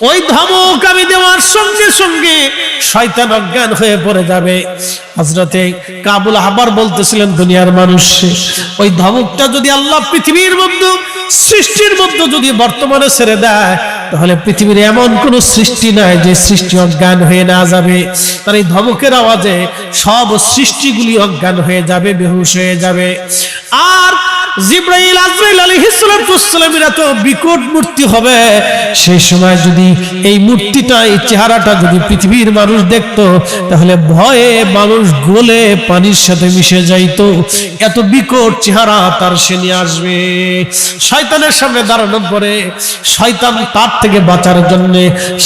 ওই ধমক আমি দেওয়ার সঙ্গে সঙ্গে শয়তান অজ্ঞান হয়ে পড়ে যাবে। হযরতে কাবুল আহবার বলতেছিলেন, দুনিয়ার মানুষ, ওই ধমকটা যদি আল্লাহ পৃথিবীর মধ্যে, সৃষ্টির মধ্যে যদি বর্তমানে ছেড়ে দেয়, তাহলে পৃথিবীর এমন কোন সৃষ্টি নাই যে সৃষ্টি অজ্ঞান হয়ে না যাবে। তার এই ধমকের আওয়াজে সব সৃষ্টিগুলি অজ্ঞান হয়ে যাবে, বেহুশ হয়ে যাবে। আর জিবরাইল আজরাইল আলাইহিস সালামের তো বিকট মূর্তি হবে। সেই সময় যদি এই মূর্তিটা, এই চেহারাটা যদি পৃথিবীর মানুষ দেখতো, তাহলে ভয়ে মানুষ গলে পানির সাথে মিশে যাইতো। এত বিকট চেহারা তার সে নিয়ে আসবে। শয়তানের সামনে দাঁড়ানোর পরে শয়তান তার থেকে বাঁচার জন্য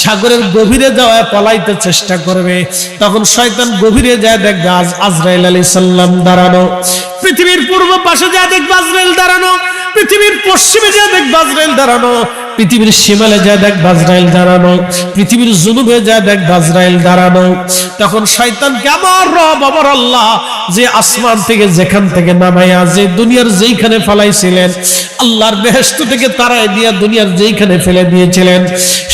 সাগরের গভীরে যাওয়ায় পলাইতে চেষ্টা করবে। তখন শয়তান গভীরে যায়, দেখবে আজরাইল আলাইহিস সালাম দাঁড়ানো। পৃথিবীর পূর্ব পাশে যা দেখবে আজরাইল দাঁড়ানো, পৃথিবীর পশ্চিমে যা দেখবে আজরাইল দাঁড়ানো, পৃথিবীর শিমালে যা দেখবে আজরাইল দাঁড়ানো, পৃথিবীর জুনুবে যা দেখবে আজরাইল দাঁড়ানো। তখন শয়তানকে আমার রব, আমার আল্লাহ যে আসমান থেকে যেখান থেকে নামাইয়া যে দুনিয়ার যেইখানে ফেলাইছিলেন, আল্লাহর বেহেশত থেকে তারাই দিয়া দুনিয়ার যেইখানে ফেলে দিয়েছিলেন,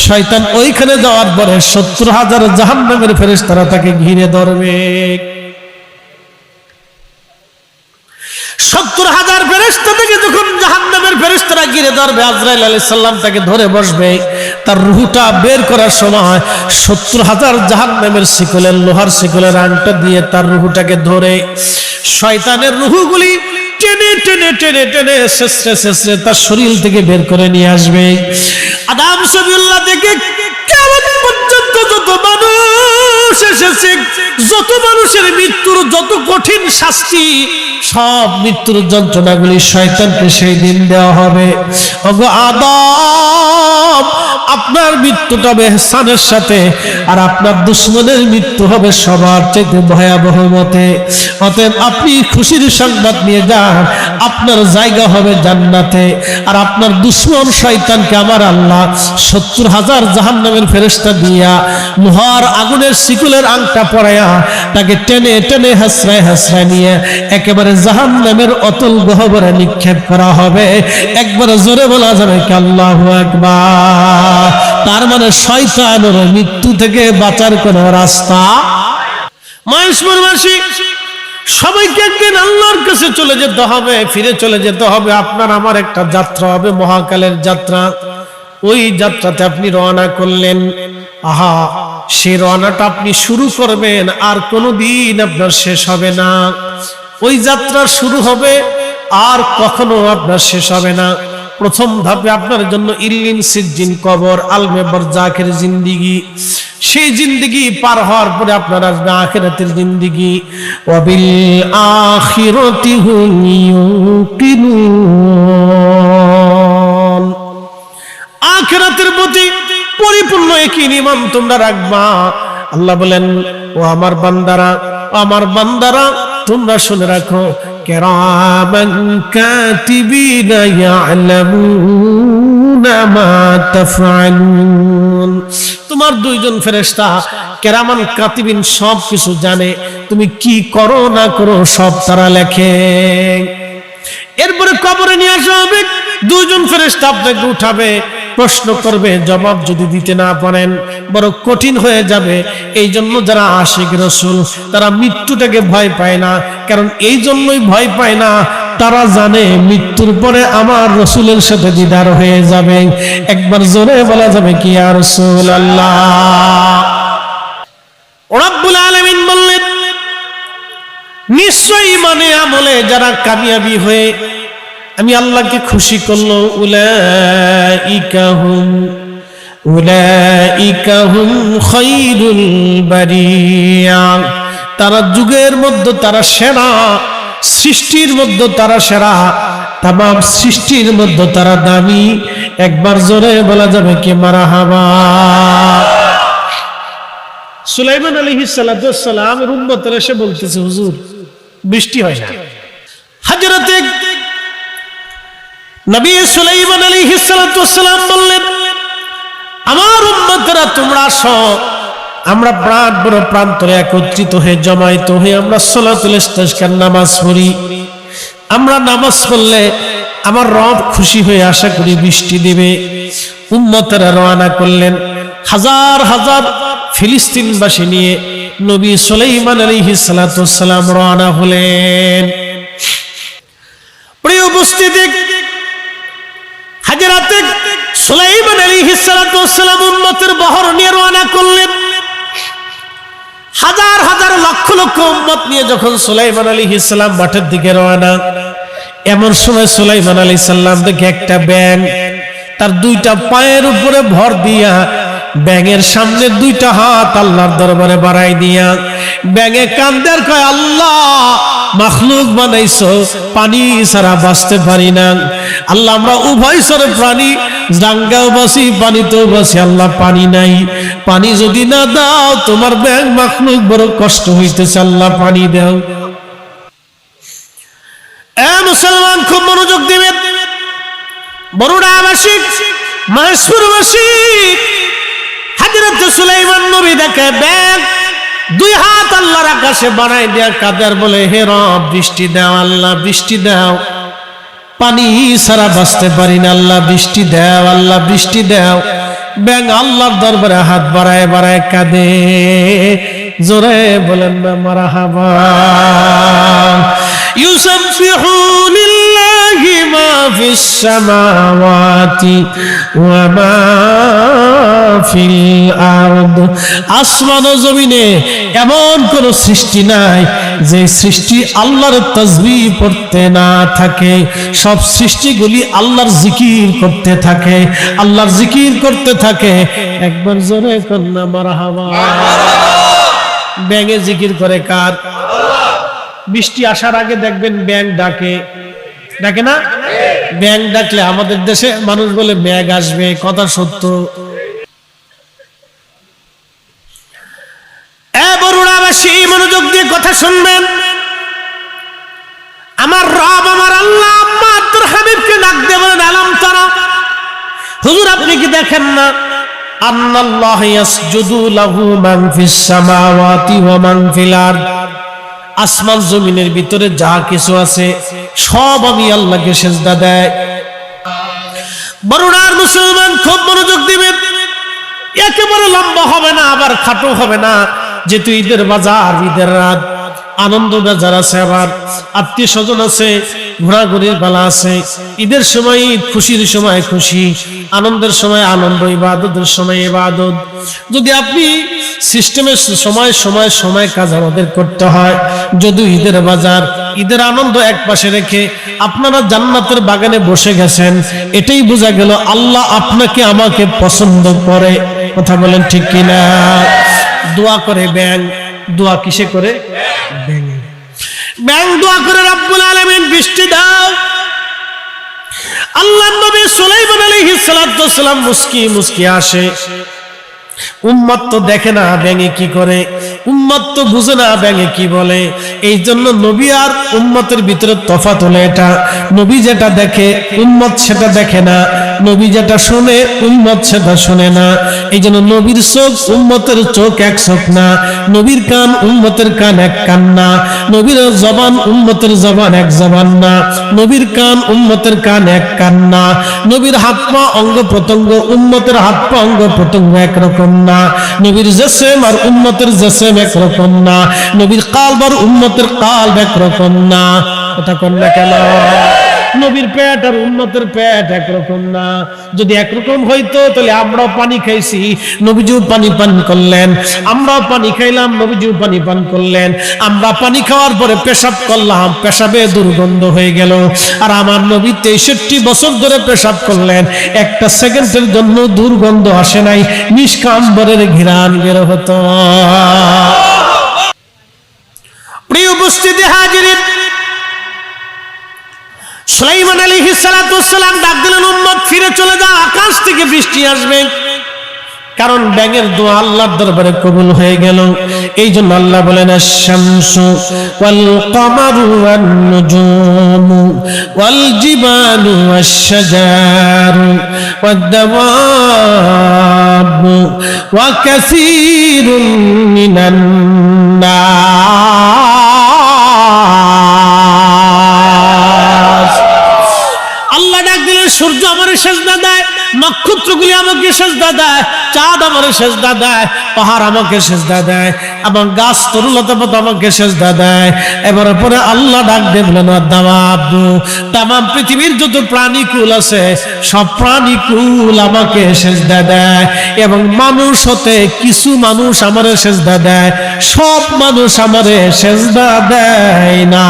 শয়তান ওইখানে যাওয়ার পরে ৭০,০০০ জাহান্নামের ফেরেশতারা তাকে ঘিরে ধরবে। ৭০,০০০ ফেরেশতা থেকে যখন জাহান্নামের ফেরেশতারা ঘিরে ধরবে, আজরাইল আলাইহিস সালাম তাকে ধরে বসবে। তার রূহটা বের করার সময় ৭০,০০০ জাহান্নামের শিকলের, লোহার শিকলের আংটা দিয়ে তার রূহটাকে ধরে শয়তানের রূহগুলি টেনে টেনে টেনে টেনে শেষে শেষে তার শরীর থেকে বের করে নিয়ে আসবে। আদম সবিউল্লাহ থেকে কিয়ামত পর্যন্ত যত মানুষ এসেছে, যত মানুষের মৃত্যুর যত কঠিন শাস্তি, সব মৃত্যুর যন্ত্রণাগুলি শয়তানকে সেই দিন দেওয়া হবে। ওগো আদম, আপনার মৃত্যুটা হবে ইহসানের সাথে, আর আপনার দুশমনের মৃত্যু হবে সবার চেয়ে ভয়াবহ মতে। অতএব আপনি খুশির সংবাদ নিয়ে যান, আপনার জায়গা হবে জান্নাতে। আর আপনার দুশমন শয়তানকে আমার আল্লাহ ৭০,০০০ জাহান্নামের ফেরেশতা দিয়া লোহার আগুনের শিকলের আংটা পরাইয়া তাকে টেনে টেনে হাসরায় হাসরায় নিয়ে একেবারে জাহান্নামের অতল গহ্বরে নিক্ষেপ করা হবে। একবার জোরে বলা যাবে কি আল্লাহু আকবার। তার মানে শয়তানের মৃত্যু থেকে বাঁচার কোনো রাস্তা। মহেশপুরবাসী সবাইকে একদিন আল্লাহর কাছে চলে যেতে হবে, ফিরে চলে যেতে হবে। আপনার আমার একটা যাত্রা হবে, মহাকালের যাত্রা। ওই যাত্রাতে আপনি রওনা করলেন, আহা, সেই রওনাটা আপনি শুরু করবেন, আর কোনোদিন আপনার শেষ হবে না। ওই যাত্রা শুরু হবে আর কখনো আপনার শেষ হবে না। প্রথম ধাপে আপনার জন্য ইল্লিন, সিজ্জিন, কবর, আলমে বারজাখের জিন্দেগি। সেই জিন্দেগি পার হওয়ার পরে আপনার আসবে আখিরাতের জিন্দেগি। ওয়াবিল আখিরাতি হুম ইউকিনুন। আখিরাতের প্রতি পরিপূর্ণ ইয়াকিন ঈমান তোমরা রাখবা। আল্লাহ বলেন, ও আমার বান্দারা, আমার বান্দারা, তোমরা শুনে রাখো, কিরামান কাতিবিনা ইয়ালামুনা মা তাফআলুন। তোমার দুইজন ফেরেশতা কিরামান কাতিবিন সব কিছু জানে, তুমি কি করো না করো সব তারা লেখে। এরপরে কবরে নিয়ে আসা হবে, দুইজন ফেরেশতা আপনাকে উঠাবে, প্রশ্ন করবে, জবাব যদি দিতে না পারেন বড় কঠিন হয়ে যাবে। এই জন্য যারা আশিক রাসূল তারা মৃত্যুটাকে ভয় পায় না। কারণ এই জন্যই ভয় পায় না, তারা জানে মৃত্যুর পরে আমার রাসূলের সাথে দিদার হয়ে যাবে। একবার জোরে বলা যাবে কি ইয়া রাসূলুল্লাহ। রব্বুল আলামিন বললেন, নিশ্চয়ই মানে আমলে যারা কামিয়াবি হয়ে আমি আল্লাহকে খুশি করলো, উলাইকা হুম খায়রুল বারিয়া, তারা যুগের মধ্যে তারা সেরা, সৃষ্টির মধ্যে তারা সেরা, তামাম সৃষ্টির মধ্যে তারা দামি। একবার জোরে বলা যাবে কি মারহাবা। সুলাইমান আলাইহিস সালাম এর উম্মতরা এসে বলতেছে, হুজুর বৃষ্টি হয় না। হযরতে নবী সুলাইমান আলাইহিস সালাম বললেন, আমার উম্মতরা তোমরা আসো, আমরা বড় প্রান্তরে একত্রিত হয়ে জমায়েত হয়ে আমরা সালাতুল ইস্তিসকার নামাজ পড়ি। আমরা নামাজ পড়লে আমার রব খুশি হয়ে আশা করি বৃষ্টি দিবে। উম্মতরা রওনা করলেন, হাজার হাজার ফিলিস্তিনবাসী নিয়ে নবী সুলাইমান আলাইহিস সালাতু ওয়াস সালাম রওনা হলেন। প্রিয় উপস্থিতি, হযরত সুলাইমান আলাইহিস সালাতু ওয়াস সালাম উম্মতের বহর নিয়ে রওনা করলেন। হাজার হাজার লক্ষ লক্ষ উম্মত নিয়ে যখন সুলাইমান আলাইহিস সালাম মাঠের দিকে রওনা, এমন সময় সুলাইমান আলাইহিস সালাম দেখে একটা ব্যাঙ তার দুইটা পায়ের উপরে ভর দিয়া, ব্যাঙের সামনে দুইটা হাত আল্লাহর দরবারে বাড়াই দিয়া ব্যাঙে কান্দে আর কয়, আল্লাহ মাখলুক বানাইছো, পানি ছাড়া বাঁচতে পারি না। আল্লাহ আমরা উভয় স্তরের প্রাণী, জাঙ্গাও বাসি পানিতেও বাসি, আল্লাহ পানি নাই, পানি যদি না দাও তোমার ব্যাঙ মাখলুক বড় কষ্ট হইতেছে, আল্লাহ পানি দাও। এ মুসলমান খুব মনোযোগ দিবেন। বরুড়াবাসী, মহেশপুরবাসী, হযরত সুলাইমান নবী দেখে ব্যাঙ দুই হাত আল্লাহর আকাশে বাড়াই দেয়া কাদের বলে, হে রব বৃষ্টি দাও, আল্লাহ বৃষ্টি দাও, পানি ছাড়া বাঁচতে পারি না, আল্লাহ বৃষ্টি দাও, আল্লাহ বৃষ্টি দাও। ব্যাঙ আল্লাহর দরবারে হাত বাড়ায় বাড়ায় কাঁদে। জোরে বলেন না মারহাবা। ইউসাব্বিহু লিল্লাহি মা ফিস সামাওয়াতি ওয়া মা ফিল আরদ। আসমান ও জমিনে এমন কোন সৃষ্টি নাই যে সৃষ্টি আল্লাহর তাসবিহ পড়তে না থাকে। সব সৃষ্টিগুলি আল্লাহর জিকির করতে থাকে, আল্লাহর জিকির করতে থাকে। একবার জোরে কন্যা মারহাবা। ব্যাঙে জিকির করে কার? বৃষ্টি আসার আগে দেখবেন ব্যাঙ ডাকে, ডাকে না? ব্যাঙ ডাকলে আমাদের দেশে মানুষ বলে মেঘ আসবে, কথা সত্য। বরুড়াবাসী মনোযোগ দিয়ে কথা শুনবেন। আমার রব, আমার আল্লাহ আব্দুর হাবিবকে ডাক দিয়ে বলেন, আলাম তারা, হুজুর আপনি কি দেখেন না, আন্নাল্লাহ ইয়াসজুদু লাহু মান ফিস সামাওয়াতি ওয়া মান ফিল আরদ। আসমান জমিনের ভিতরে যা কিছু আছে সব আমি আল্লাহকে সিজদা দেয়। বরুণার মুসলমান খুব মনোযোগ দিবেন। একেবারে লম্বা হবে না, আবার খাটো হবে না, যেহেতু ঈদের বাজার, ঈদের রাত, আনন্দ বাজার আছে, আবার আত্মীয় স্বজন আছে, ঘোরাঘুরির বেলা আছে। ঈদের সময় ঈদ, খুশির সময় খুশি, আনন্দের সময় আনন্দ, ইবাদতের সময় ইবাদত। যদি আপনি সিস্টেমের সময় সময় সময় কাজ আমাদের করতে হয়, যদি ঈদের বাজার, ঈদের আনন্দ এক পাশে রেখে আপনারা জান্নাতের বাগানে বসে গেছেন, এটাই বোঝা গেল আল্লাহ আপনাকে আমাকে পছন্দ করে। কথা বলেন ঠিক কিনা? দোয়া করে ব্যাঙ, দোয়া কিসে করে? ব্যাঙ দোয়া করে, রব্বুল আলামিন বৃষ্টি দাও। আল্লাহর নবী সুলাইমান আলাইহিস সালাতু ওয়াস সালাম মুস্কি মুস্কি আসে। উম্মত তো দেখে না ব্যাঙে কি করে, উম্মত তো বুঝে না ব্যাঙে কি বলে। এই জন্য নবী আর উম্মতের ভিতরে তফাৎ হলো এটা। নবী যেটা দেখে উম্মত সেটা দেখে না, নবী যেটা শুনে উম্মত সেটা শুনে না। এই জন্য নবীর চোখ উম্মতের চোখ এক চোখ না, নবীর কান উম্মতের কান এক কান না, নবীর জবান উম্মতের জবান এক জবান না, নবীর কান উম্মতের কান এক কান না, নবীর হাত পা অঙ্গ প্রত্যঙ্গ উম্মতের হাত পা অঙ্গ প্রত্যঙ্গ একরকম না, নবীর জিসম আর উম্মতের জিসম একরকম না, নবীর কলব আর উম্মতের কলব একরকম না। এটা কোন না কেন? নবীর পেট আর উম্মতের পেট একরকম না। যদি একরকম হইতো তাহলে আমরাও পানি খাইছি, নবীজিও পানি পান করলেন, আমরাও পানি খাইলাম, নবীজিও পানি পান করলেন। আমরা পানি খাওয়ার পরে পেশাব করলাম, পেশাবে দুর্গন্ধ হয়ে গেল। আর আমার নবী 63 বছর ধরে পেশাব করলেন, একটা সেকেন্ডের জন্য দুর্গন্ধ আসে নাই, নিষ্কাম্বরের ঘ্রাণ বের হতো। প্রিয় উপস্থিতি হাজিরিন, সুলাইমান আলাইহিস সালাতু ওয়াস সালাম ডাক দিলেন, উম্মত ফিরে চলে যাও, আকাশ থেকে বৃষ্টি আসবে। কারণ ব্যাঙের দোয়া আল্লাহর দরবারে কবুল হয়ে গেল। এই জন্য আল্লাহ বলেন, আশ-শামসু ওয়াল কমারু ওয়ান নুজুমু ওয়াল জিবালু ওয়াশ-শাজারু ওয়াদ-দাওয়াবু ওয়া কাসীরুম মিনান নাস। আল্লাহ ডাক দিলেন, সূর্য আমারে সিজদা দেয়, নক্ষত্রগুলি আমাকে সিজদা দেয়, চাঁদ আমারে সেজদা দেয়, পাহাড় আমাকে সেজদা দেয়, এবং গাছ তরুলতা পাতা আমাকে সেজদা দেয়। এবারে পরে আল্লাহ ডাক দিয়ে বলেন দাওয়াবু, তামাম পৃথিবীর যত প্রাণীকুল আছে সব প্রাণীকুল আমাকে সেজদা দেয়, এবং মানুষ হতে কিছু মানুষ আমারে সেজদা দেয়, সব মানুষ আমারে সেজদা দেয় না।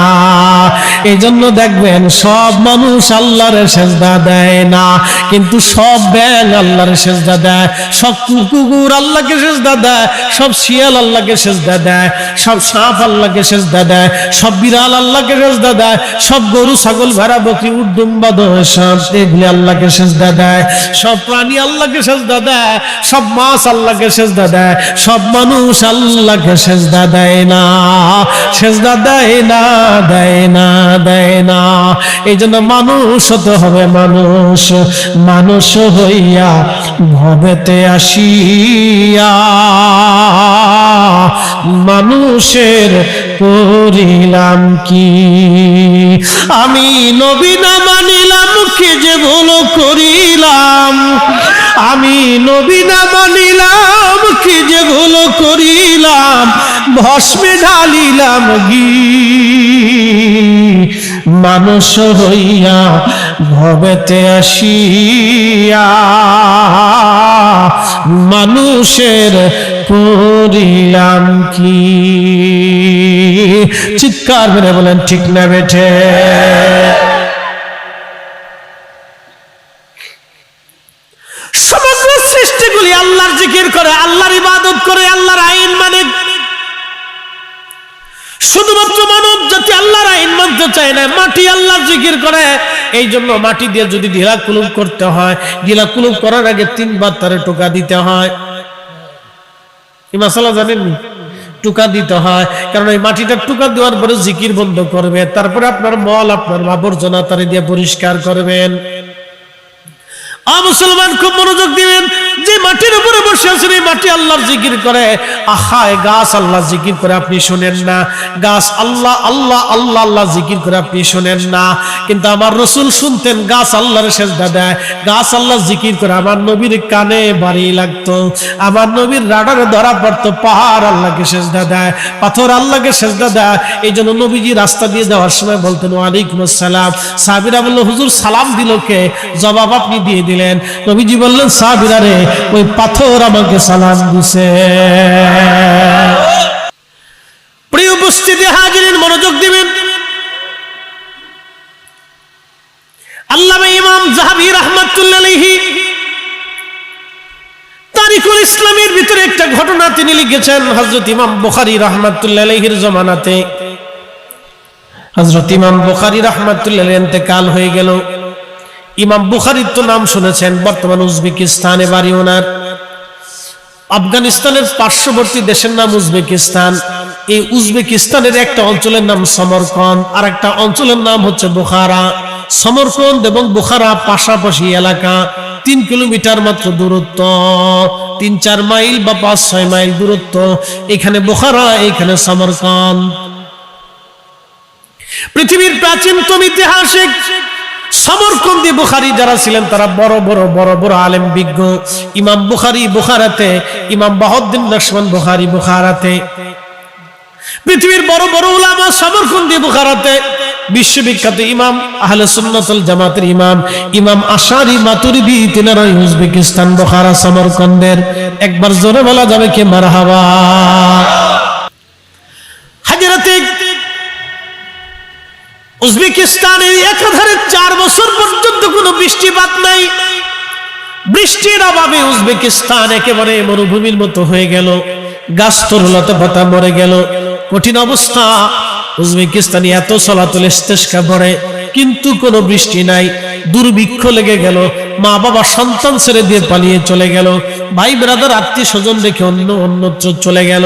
এই জন্য দেখবেন সব মানুষ আল্লাহরে সেজদা দেয় না, কিন্তু সব ব্যাঙ আল্লাহরে সেজদা দেয়, সব কুকুর আল্লাহকে সেজদা দেয়, সব শিয়াল আল্লাহকে সেজদা দেয়, সব সাপ আল্লাহকে সেজদা দেয়, সব বিড়াল আল্লাহকে সেজদা দেয়, সব গরু ছাগল ভেড়া বকরি উট দুম্বা সব এগুলি আল্লাহকে সেজদা দেয়, সব প্রাণী আল্লাহকে সেজদা দেয়, সব মাছ আল্লাহকে সেজদা দেয়, সব মানুষ আল্লাহকে সেজদা দেয় না, সেজদা দেয় না, দেয় না, দেয় না। এই জন্য মানুষ হতে হবে, মানুষ, মানুষ হইয়া ভবেতে আসিয়া মানুষের করিলাম কি, আমি নবী না মানিলাম কি যে ভুল করিলাম, আমি নবী না মানিলাম কি যে ভুল করিলাম, ভস্মে ঢালিলাম ঘি, মানুষ হইয়া ভবেতে আসিয়া মানুষের করিলাম কি। চিৎকার করে বলেন ঠিক না বেঠে? সমগ্র সৃষ্টিগুলি আল্লাহর জিকির করে, আল্লাহর ইবাদত করে, আল্লাহর আইন মানে। শুধুমাত্র মানব জাতি আল্লাহর আইন মানতে চায় না, মাটি আল্লাহর জিকির করে। এই জন্য মাটি দিয়ে যদি ঢিলা কুলুপ করতে হয়, ঢিলা কুলুপ করার আগে 3 বার তারে টোকা দিতে হয়। এই মাসালা জানেননি? টুকা দিতে হয়, কারণ এই মাটিটা টুকা দেওয়ার পরে জিকির বন্ধ করবে, তারপরে আপনার মল আপনার আবর্জনা তারে দিয়ে পরিষ্কার করবেন। মুসলমান খুব মনোযোগ দিবেন, যে মাটির উপরে বসে আছেন এই মাটি আল্লাহর জিকির করে। আহায় গাছ আল্লাহ জিকির করে, আপনি শোনেন না? গাছ আল্লাহ আল্লাহ আল্লাহ আল্লাহ জিকির করে, আপনি শোনেন না? কিন্তু আমার রাসূল শুনতেন, গাছ আল্লাহর সেজদা দেয়, গাছ আল্লাহ জিকির করে। আমার নবীর কানে বাড়ি লাগতো, আমার নবীর রাডারে ধরা পড়তো, পাহাড় আল্লাহকে সেজদা দেয়, পাথর আল্লাহকে সেজদা দেয়। এই জন্য নবীজি রাস্তা দিয়ে যাওয়ার সময় বলতেন ওয়ালাইকুম আসসালাম। সাহাবীরা বলল হুজুর সালাম দিল কে? জবাব আপনি দিয়ে দিলেন। নবীজি বললেন সাহাবীরা রে, ওই পাথর আমাকে সালাম দিছে। প্রিয় উপস্থিতি হাজিরিন মনোযোগ দিবেন। আল্লামা ইমাম যাহাবী রাহমাতুল্লাহ আলাইহি তারিখুল ইসলামের ভিতরে একটা ঘটনা তিনি লিখেছেন। হযরত ইমাম বুখারী রাহমাতুল্লাহ আলাইহির জমানাতে হযরত ইমাম বুখারী রাহমাতুল্লাহ আলাইহি ইন্তেকাল হয়ে গেল। ইমাম বুখারীর তো নাম শুনেছেন, বর্তমান উজবেকিস্তানে বাড়ি ওনার। আফগানিস্তানের পার্শ্ববর্তী দেশের নাম উজবেকিস্তান। এই উজবেকিস্তানের একটা অঞ্চলের নাম সমরকন্দ, আর একটা অঞ্চলের নাম হচ্ছে বুখারা। সমরকন্দ এবং বুখারা পাশাপাশি এলাকা, 3 কিলোমিটার মাত্র দূরত্ব, 3-4 মাইল বা 5-6 মাইল দূরত্ব। এখানে বুখারা, এখানে সমরকন্দ। পৃথিবীর প্রাচীনতম ইতিহাসিক সমরকন্দি বুখারী যারা ছিলেন তারা বড় বড় আলেম বিজ্ঞ। ইমাম বুখারী বুখারাতে, ইমাম বাহাউদ্দিন নকশবন্দ বুখারী বুখারাতে, পৃথিবীর বড় বড় উলামা সমরকন্দি বুখারাতে। বিশ্ববিখ্যাত ইমাম আহলে সুন্নাত ওয়াল জামাতের ইমাম, ইমাম আশারি মাতুরিদি, তিনারা উজবেকিস্তান বুখারা সমরকন্দের। একবার জোরে বলা যাবে কি মারহাবা? হাজরাতে উজবেকিস্তানে একাধারে 4 বছর পর্যন্ত কোনো বৃষ্টিপাত নাই। বৃষ্টির অভাবে উজবেকিস্তান একেবারে মরুভূমির মতো হয়ে গেল, গাছ তরুলতা পাতা মরে গেল, কঠিন অবস্থা। উজবেকিস্তানে এত সলাতুল ইস্তেসকা পড়ে, কিন্তু কোনো বৃষ্টি নাই। দুর্ভিক্ষ লেগে গেল, মা বাবা সন্তান ছেড়ে দিয়ে পালিয়ে চলে গেল, ভাই ব্রাদার আত্মীয় স্বজন রেখে অন্যত্র চলে গেল।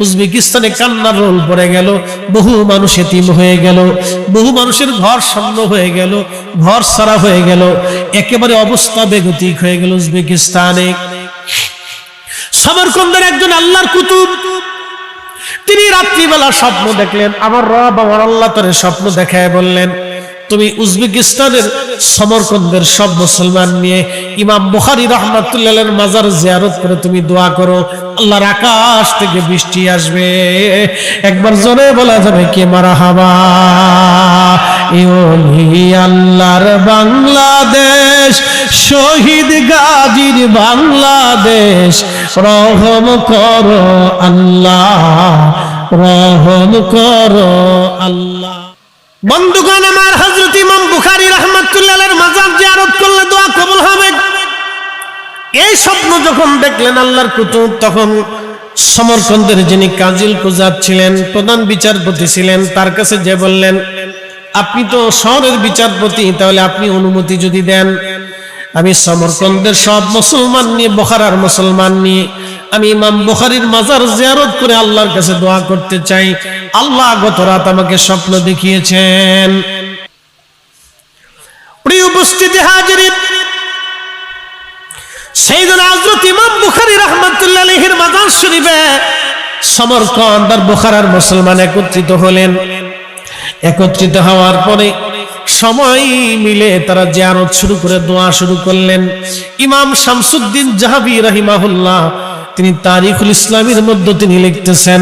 উজবেকিস্তানে কান্নার রোল পড়ে গেল, বহু মানুষ এতিম হয়ে গেল, বহু মানুষের ঘর শূন্য হয়ে গেল, ঘর ছাড়া হয়ে গেল, একেবারে অবস্থা বেগতিক হয়ে গেল উজবেকিস্তানে। সমরকন্দের একজন আল্লাহর কুতুব, তিনি রাত্রিবেলা স্বপ্ন দেখলেন। আমার রব আমার আল্লাহ তারে স্বপ্ন দেখায় বললেন, তুমি উজবেকিস্তানের সমরকন্দের সব মুসলমান নিয়ে ইমাম বুখারী রাহমাতুল্লাহ আলাইহির মাজার জিয়ারত করে তুমি দোয়া করো, আল্লাহর আকাশ থেকে বৃষ্টি আসবে। একবার জোরে বলা যাবে কি মারহাবা। এ ওলি আল্লাহর বাংলাদেশ, শহীদ গাজীর বাংলাদেশ, রহম করো আল্লাহ, রহম করো আল্লাহ। বন্ধুগণ আমার, হযরত ইমাম বুখারী রাহমাতুল্লাহ আলাইহির মাজার জিয়ারত করলে দোয়া কবুল হবে। এই স্বপ্ন যখন দেখলেন আল্লাহর কুতুব, তখন সমরকন্দের যিনি কাজিল কুজাত ছিলেন, প্রধান বিচারপতি ছিলেন, তার কাছে যে বললেন, আপনি তো শহরের বিচারপতি, তাহলে আপনি অনুমতি যদি দেন, আমি সমরকন্দের সব মুসলমান নিয়ে, বুখারার মুসলমান নিয়ে আমি ইমাম বুখারীর মাজার জিয়ারত করে আল্লাহর কাছে দোয়া করতে চাই। আল্লাহ গত রাত আমাকে স্বপ্ন দেখিয়েছেন। প্রিয় উপস্থিতি হাজিরিন, সাইয়েদনা হযরত ইমাম বুখারী রাহমাতুল্লাহ আলাইহির মাজার শরীফে সমরকন্দ আর বুখারার মুসলমান একত্রিত হলেন। একত্রিত হওয়ার পরে সময় মিলে তারা জিয়ারত শুরু করে দোয়া শুরু করলেন। ইমাম শামসুদ্দিন জাহাবি রাহিমাহুল্লাহ তিনি তারিখুল ইসলামের মধ্যে তিনি লিখতেছেন,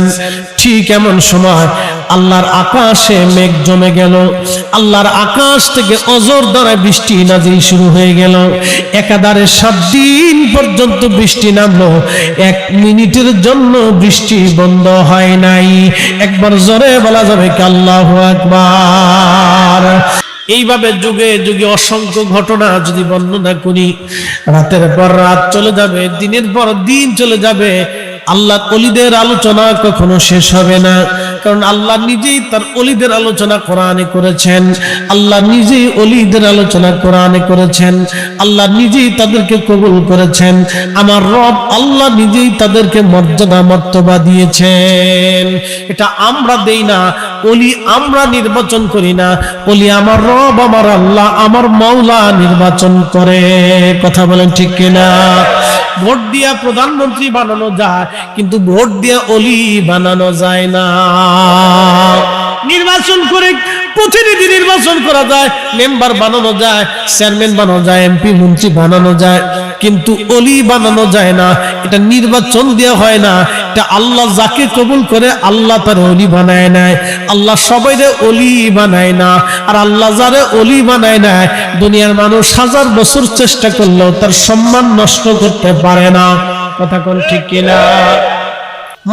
ঠিক এমন সময় আল্লাহর আকাশে মেঘ জমে গেল, আল্লাহর আকাশ থেকে অজর দ্বারা বৃষ্টি নাজিল শুরু হয়ে গেল। একাধারে 7 দিন পর্যন্ত বৃষ্টি নামলো, 1 মিনিটের জন্য বৃষ্টি বন্ধ হয় নাই। একবার জোরে বলা যাবে কি আল্লাহু আকবার। এইভাবে যুগে যুগে অসংখ্য ঘটনা যদি বর্ণনা করি, রাতের পর রাত চলে যাবে, দিনের পর দিন চলে যাবে, আল্লাহর ওলিদের আলোচনা কখনো শেষ হবে না। কারণ আল্লাহ নিজেই তার ওলিদের আলোচনা কোরআনে করেছেন, আল্লাহ নিজেই ওলিদের আলোচনা কোরআনে করেছেন, আল্লাহ নিজেই তাদেরকে কবুল করেছেন। আমার রব আল্লাহ নিজেই তাদেরকে মর্যাদা মর্তবা দিয়েছেন। এটা আমরা দেই না, ওলি আমরা নির্বাচন করি না, ওলি আমার রব, আমার আল্লাহ, আমার মাওলা নির্বাচন করে। কথা বলেন ঠিক কিনা? ভোট দিয়া প্রধানমন্ত্রী বানানো যায়, কিন্তু ভোট দিয়া ওলি বানানো যায় না। নির্বাচন করে প্রতিনিধি নির্বাচন করা যায়, মেম্বার বানানো যায়, চেয়ারম্যান বানানো যায়, এমপি মন্ত্রী বানানো যায়, কিন্তু ওলি বানানো যায় না। এটা নির্বাচন দেওয়া হয় না, এটা আল্লাহ যাকে কবুল করে আল্লাহ তার ওলি বানায় নেয়। আল্লাহ সবাইরে ওলি বানায় না, আর আল্লাহ যারে ওলি বানায় নেয়, দুনিয়ার মানুষ 1000 বছর চেষ্টা করলেও তার সম্মান নষ্ট করতে পারে না। কথা কোন ঠিক কিনা?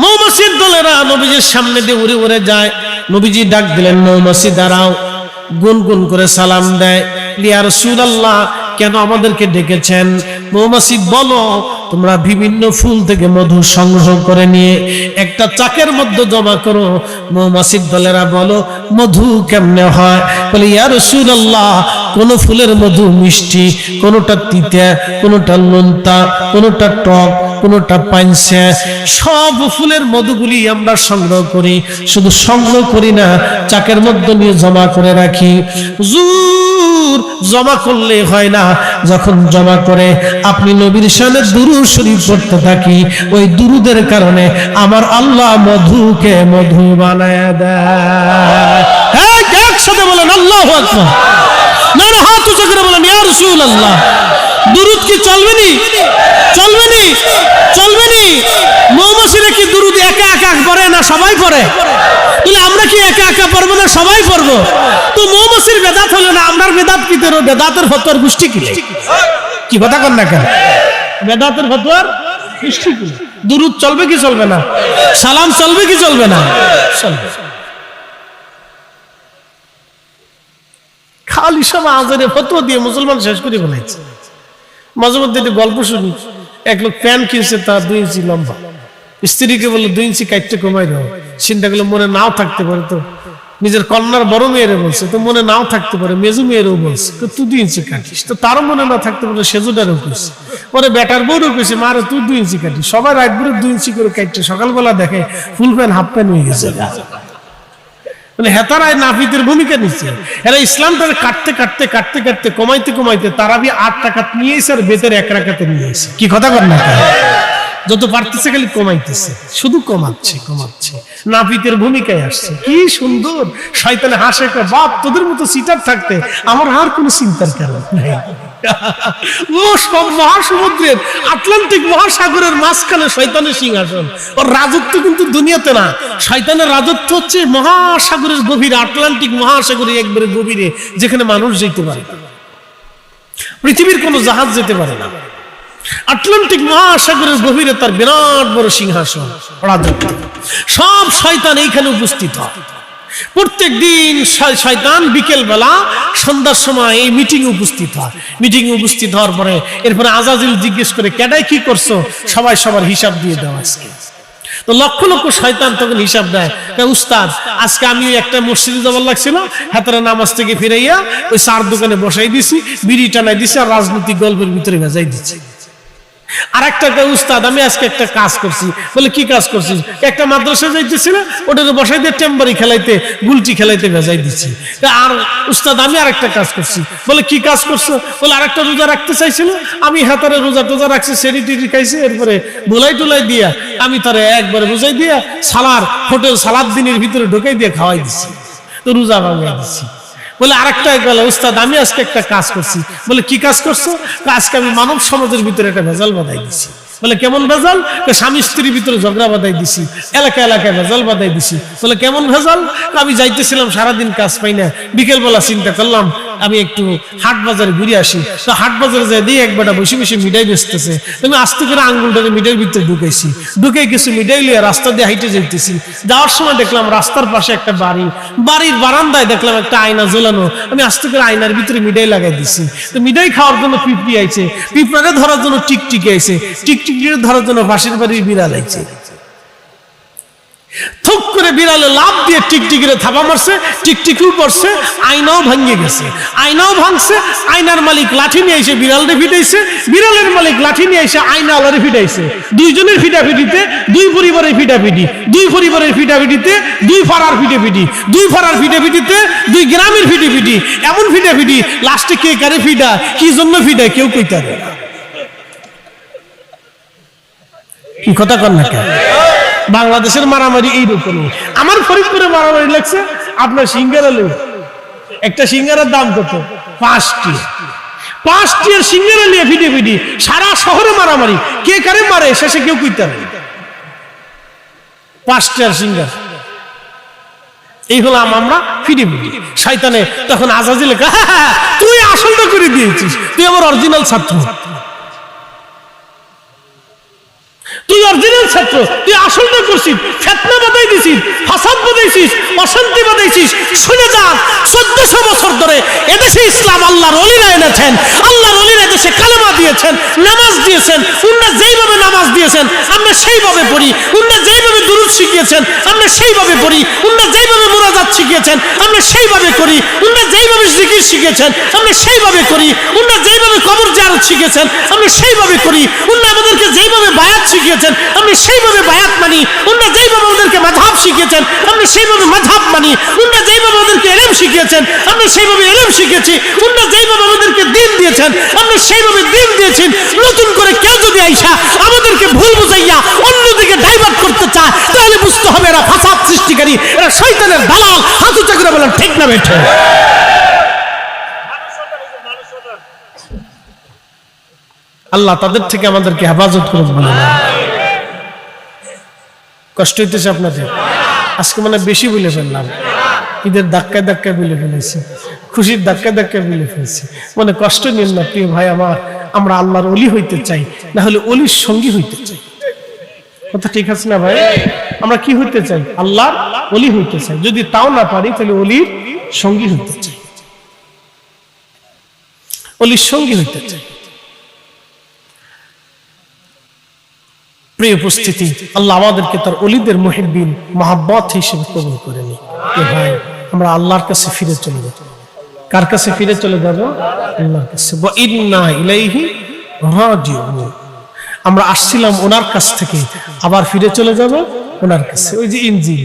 মৌমাছির দলেরা নবীজির সামনে দিয়ে উড়ে উড়ে যায়। নবীজি ডাক দিলেন, মৌমাছি দাঁড়াও। গুনগুন করে সালাম দেয়, ইয়া রাসূলুল্লাহ কেন আমাদেরকে ডেকেছেন? মৌমাছি বলো, তোমরা বিভিন্ন ফুল থেকে মধু সংগ্রহ করে নিয়ে একটা চাকের মধ্যে জমা করো। মৌমাছির দলেরা বলো, মধু কেমনে হয়? বলে, ইয়া রাসূলুল্লাহ কোন ফুলের মধু মিষ্টি, কোনটা তিতা, কোনটা নোনতা, কোনটা টক, কোনটা পাইনছে। সব ফুলের মধুগুলি আমরা সংগ্রহ করি, শুধু সংগ্রহ করি না, চাকের মধ্যে নিয়ে জমা করে রাখি। হুজুর জমা করলে হয় না, যখন জমা করে আপনি নবীর শানে দুরূদ শরীফ পড়তে থাকি, ওই দুরূদের কারণে আমার আল্লাহ মধুকে মধু বানায় দেয়। হ্যাঁ, একসাথে বলেন আল্লাহু আকবার। না না, হাত উঁচু করে বলেন ইয়া রাসূলুল্লাহ। দুরূদ কি চলবেনি? চলবেনি? চলবেনি? মৌমাছিরা কি দুরূদ একা একা পড়ে না সবাই পড়ে? তাহলে আমরা কি একা একা পড়বো না সবাই পড়বো? তো মৌমাছির বেদাত হলো না, আমরার বেদাত কি? তেরো বেদাতের ফতোয়ার গোষ্ঠী কি? কি কথা কর না কেন? বেদাতের ফতোয়ার গোষ্ঠী কি? দুরূদ চলবে কি চলবে না? সালাম চলবে কি চলবে না? চলবে। খালি সব আজারে ফতোয়া দিয়ে মুসলমান শেষ করে বলেছে। মাঝে মধ্যে গল্প শুনি, এক লোক প্যান্ট কিনছে, তার 2 ইঞ্চি লম্বা, স্ত্রীকে বললো 2 ইঞ্চি কাটতে কমাই দাও। চিন্তা করলো মনে নাও থাকতে পারে, তো নিজের কন্যার বড় মেয়েরে বলছে, তো মনে নাও থাকতে পারে, মেজু মেয়েরও বলছে তুই 2 ইঞ্চি কাটিস, তো তারও মনে না থাকতে পারে, সেজুটারও কইছে, পরে বেটার বউরও কইছে মারে তুই 2 ইঞ্চি কাটিস। সবাই রাত ভরে 2 ইঞ্চি করে কাটছে, সকালবেলা দেখে ফুল প্যান্ট হাফ প্যান্ট হয়ে গেছে। মানে হেতারায় নাফিতের ভূমিকা নিচ্ছে। এরা ইসলামটাকে কাটতে কাটতে কাটতে কাটতে কমাইতে কমাইতে তারাবি 8 টাকা নিয়ে এসে আর বেতের 1 রাকাতে নিয়ে এসে। কি কথা কর না? যত পারতেছে খালি কমাইতেছে, শুধু কমাচ্ছে কমাচ্ছে, নাপিতের ভূমিকায় আসছে। কি সুন্দর! শয়তানে হাসে, বাপ তোদের মতো সিটার থাকতে আমার আর কোনো চিন্তার কারণ নেই। ও সব মহাসমুদ্রের আটলান্টিক মহাসাগরের মাঝখানে শয়তানের সিংহাসন। ওর রাজত্ব কিন্তু দুনিয়াতে না, শয়তানের রাজত্ব হচ্ছে মহাসাগরের গভীরে, আটলান্টিক মহাসাগরের একবারে গভীরে, যেখানে মানুষ যেতে পারে, পৃথিবীর কোনো জাহাজ যেতে পারে না। আটলান্টিক মহাসাগরের গভীরে তার বিরাট বড় সিংহাসন, রাজত্ব। সব শয়তান এইখানে উপস্থিত হয়। প্রত্যেক দিন শয়তান বিকেল বেলা সন্ধ্যার সময় এই মিটিং উপস্থিত হয়। মিটিং উপস্থিত হওয়ার পরে এরপরে আজাজিল জিজ্ঞেস করে, কেডাই কি করছো? সবাই সবার হিসাব দিয়ে দেওয়া। আজকে তো লক্ষ লক্ষ শয়তান তখন হিসাব দেয়, উস্তাদ আজকে আমি একটা মসজিদে যাবার লাগছিল, হাতের নামাজ থেকে ফিরাইয়া ওই চার দোকানে বসাই দিছি, বিড়ি টানাই দিছি, আর রাজনৈতিক গল্পের ভিতরে ভেজাই দিচ্ছি। আর একটা উস্তাদ আমি আজকে একটা কাজ করছি। বলে কি কাজ করছিস? একটা মাদ্রাসা যাইতেছিল, ওটাকে বসাই দিয়ে টেম্বারি খেলাইতে, গুলটি খেলাইতে ভেজাই দিচ্ছি। আর উস্তাদ আমি আর একটা কাজ করছি। বলে কি কাজ করছো? বলে আরেকটা রোজা রাখতে চাইছিল, আমি হাতারে রোজা টোজা রাখছি, সেরি টিরি খাইছি, এরপরে বুলাই টুলাই দিয়া আমি তারে একবারে বুঝাই দিয়া সালার হোটেল সালাদ দিনের ভিতরে ঢুকাই দিয়ে খাওয়াই দিচ্ছি, তো রোজা ভাঙাই দিচ্ছি। বলে আরেকটা গেল, উস্তাদ আমি আজকে একটা কাজ করছি। বলে কি কাজ করছো? আজকে আমি মানব সমাজের ভিতরে একটা ভেজাল বাঁধাই দিছি। বলে কেমন ভেজাল? স্বামী স্ত্রীর ভিতরে ঝগড়া বাঁধাই দিছি, এলাকায় এলাকায় ভেজাল বাঁধাই দিছি। বলে কেমন ভেজাল? আমি যাইতেছিলাম, সারাদিন কাজ পাই না, বিকেল বেলা চিন্তা করলাম আমি একটু হাট বাজারে ঘুরে আসি। তো হাট বাজারে যাই দিয়ে একবারটা বসে বসে মিঠাই বেচতেছে, তুমি আস্তে করে আঙ্গুলটারে মিঠাইয়ের ভিতরে ঢুকাইছি, ঢুকে কিছু মিঠাই লিয়ে রাস্তা দিয়ে হাইটে যাইতেছি। যাওয়ার সময় দেখলাম রাস্তার পাশে একটা বাড়ি, বাড়ির বারান্দায় দেখলাম একটা আয়না ঝোলানো, আমি আস্তে করে আয়নার ভিতরে মিঠাই লাগাই দিছি। তো মিঠাই খাওয়ার জন্য পিঁপড়ি আইছে, পিঁপড়ারে ধরার জন্য টিকটিকি আইছে, টিকটিকিরে ধরার জন্য পাশের বাড়ির বিড়াল আইছে। থুক করে বিড়ালে লাভ দিয়ে টিকটিকিরে থাবা মারছে, টিকটিকিও পড়ছে, আয়নাও ভাঙিয়ে গেছে। আয়নাও ভাঙছে, আয়নার মালিক লাঠি নিয়ে এসে বিড়ালরে ফিটাইছে, বিড়ালের মালিক লাঠি নিয়ে এসে আয়নাওয়ালারে ফিটাইছে। দুইজনের ফিটাফিটিতে দুই পরিবারের ফিটাফিটি, দুই পরিবারের ফিটাফিটিতে দুই ফাড়ার ফিটাফিটি, দুই ফাড়ার ফিটাফিটিতে দুই গ্রামের ফিটাফিটি, এমন ফিটাফিটি লাস্টে কে কারে ফিটা, কি জন্য ফিটায় কেউ কইতে পারে না। কি কথা কর না কেন? বাংলাদেশের মারামারি এইরকমই। আমার ফরিদপুরে মারামারি লাগছে, আপনার সিঙ্গারা লোক একটা সিঙ্গারার দাম কত? 5 টিয়া। 5 টিয়ার সিঙ্গারা নিয়ে ফিটে ফিটি সারা শহরে মারামারি, কে কারে মারে শেষে কেউ কইতে পারে। 5 টিয়ার সিঙ্গার, এই হলাম আমরা ফিটে ফিটি। শয়তানে তখন আজাজিলে, তুই আসলটা করে দিয়েছিস, তুই আমার অরিজিনাল ছাত্র, তুই অরিজিনাল ছাত্র, তুই আসলটা করছিস, ফিতনা বাঁধাই দিছিস, ফাসাদ বাঁধাইছিস, অশান্তি বাঁধাইছিস। শুনে যান, 1400 বছর ধরে এদেশে ইসলাম আল্লাহর ওলিরা এনেছেন, আল্লাহর ওলিরা এদেশে কালেমা দিয়েছেন, নামাজ দিয়েছেন। উনারা যেইভাবে নামাজ দিয়েছেন আমরা সেইভাবে পড়ি, উনারা যেইভাবে দুরূদ শিখিয়েছেন আমরা সেইভাবে পড়ি, উনারা যেইভাবে মুনাজাত শিখিয়েছেন আমরা সেইভাবে করি, উনারা যেইভাবে জিকির শিখিয়েছেন আমরা সেইভাবে করি, উনারা যেইভাবে কবর জিয়ারত শিখিয়েছেন আমরা সেইভাবে করি, উনারা আমাদেরকে যেইভাবে বায়াত শিখিয়েছেন আমরা সেইভাবে বায়াত মানি, উনারা যেইভাবে আমাদেরকে মাযহাব শিখিয়েছেন আমরা সেইভাবে মাযহাব মানি, উনারা যেইভাবে আমাদেরকে ইলম শিখিয়েছেন আমরা সেইভাবে ইলম শিখেছি, উনারা যেইভাবে আমাদেরকে দ্বীন দিয়েছেন আমরা সেইভাবে দ্বীন দিয়েছি। নতুন করে কেউ যদি আইসা আমাদেরকে ভুল বুঝাইয়া অন্যদিকে ডাইভার্ট করতে চায় তাহলে বুঝতে হবে এরা ফাসাদ সৃষ্টিকারী, এরা শয়তানের দালাল। হাত উঁচা করে বলেন ঠিক না বেঠে? আল্লাহ তাদের থেকে আমাদেরকে হেফাজত করে বলেন। কষ্ট হইতেছে আপনাদের? আজকে মানে বেশি বলে ফেললাম, ঈদের ধাক্কায় ধাক্কায় বলে ফেলেছি, খুশির ধাক্কায় ধাক্কায় বলে ফেলেছি। মানে কষ্ট নিন না প্রিয় ভাই আমার, আমরা আল্লাহর ওলি হইতে চাই, না হলে ওলির সঙ্গী হইতে চাই। কথা ঠিক আছে না ভাই? আমরা কি হইতে চাই? আল্লাহর ওলি হইতে চাই। যদি তাও না পারি তাহলে ওলির সঙ্গী হইতে চাই, ওলির সঙ্গী হইতে চাই। প্রিয় উপস্থিতি, আল্লাহ আমাদেরকে তার ওলিদের মুহিব্বিন মহাব্বত হিসেবে কবুল করে নিন। ভাই আমরা আল্লাহর কাছে ফিরে চলে যাব। কার কাছে ফিরে চলে যাব? আল্লাহর কাছে। ওয়া ইন্না ইলাইহি রাজিউন। আমরা আসছিলাম ওনার কাছ থেকে, আবার ফিরে চলে যাব ওনার কাছে। ওই যে ইঞ্জিন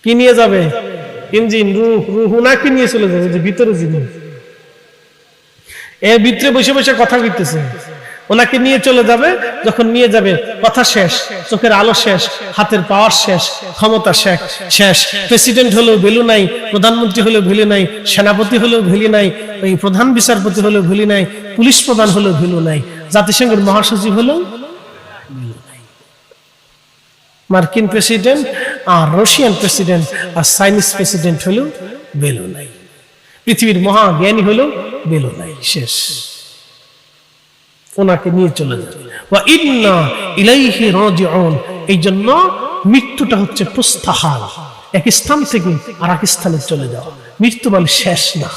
কি নিয়ে যাবে? ইঞ্জিন, রূহ ওনাকে নিয়ে চলে যাবে, যে ভিতরে জিনিস। এর ভিতরে বসে বসে কথা কইতেছে, ওনাকে নিয়ে চলে যাবে, যখন নিয়ে যাবে কথা শেষ, চোখের আলো শেষ, হাতের পাওয়ার শেষ, ক্ষমতা শেষ। প্রেসিডেন্ট হলেও ভ্যালু নাই, প্রধানমন্ত্রী হলেও ভ্যালু নাই, সেনাপতি হলেও ভ্যালু নাই, ওই প্রধান বিচারপতি হলেও ভ্যালু নাই, পুলিশ প্রধান হলেও ভ্যালু নাই, জাতিসংঘের মহাসচিব হলেও ভ্যালু নাই। মার্কিন প্রেসিডেন্ট আর রাশিয়ান প্রেসিডেন্ট আর চাইনিজ প্রেসিডেন্ট হলেও ভ্যালু নাই, পৃথিবীর মহাজ্ঞানী হলেও ভ্যালু নাই, শেষ। ওনাকে নিয়ে চলে যাবে। ওয়া ইন্না ইলাইহি রাজিউন। এই জন্য মৃত্যুটা হচ্ছে প্রস্থান, এক স্থান থেকে আর এক স্থানে চলে যাওয়া। মৃত্যু বলে শেষ না।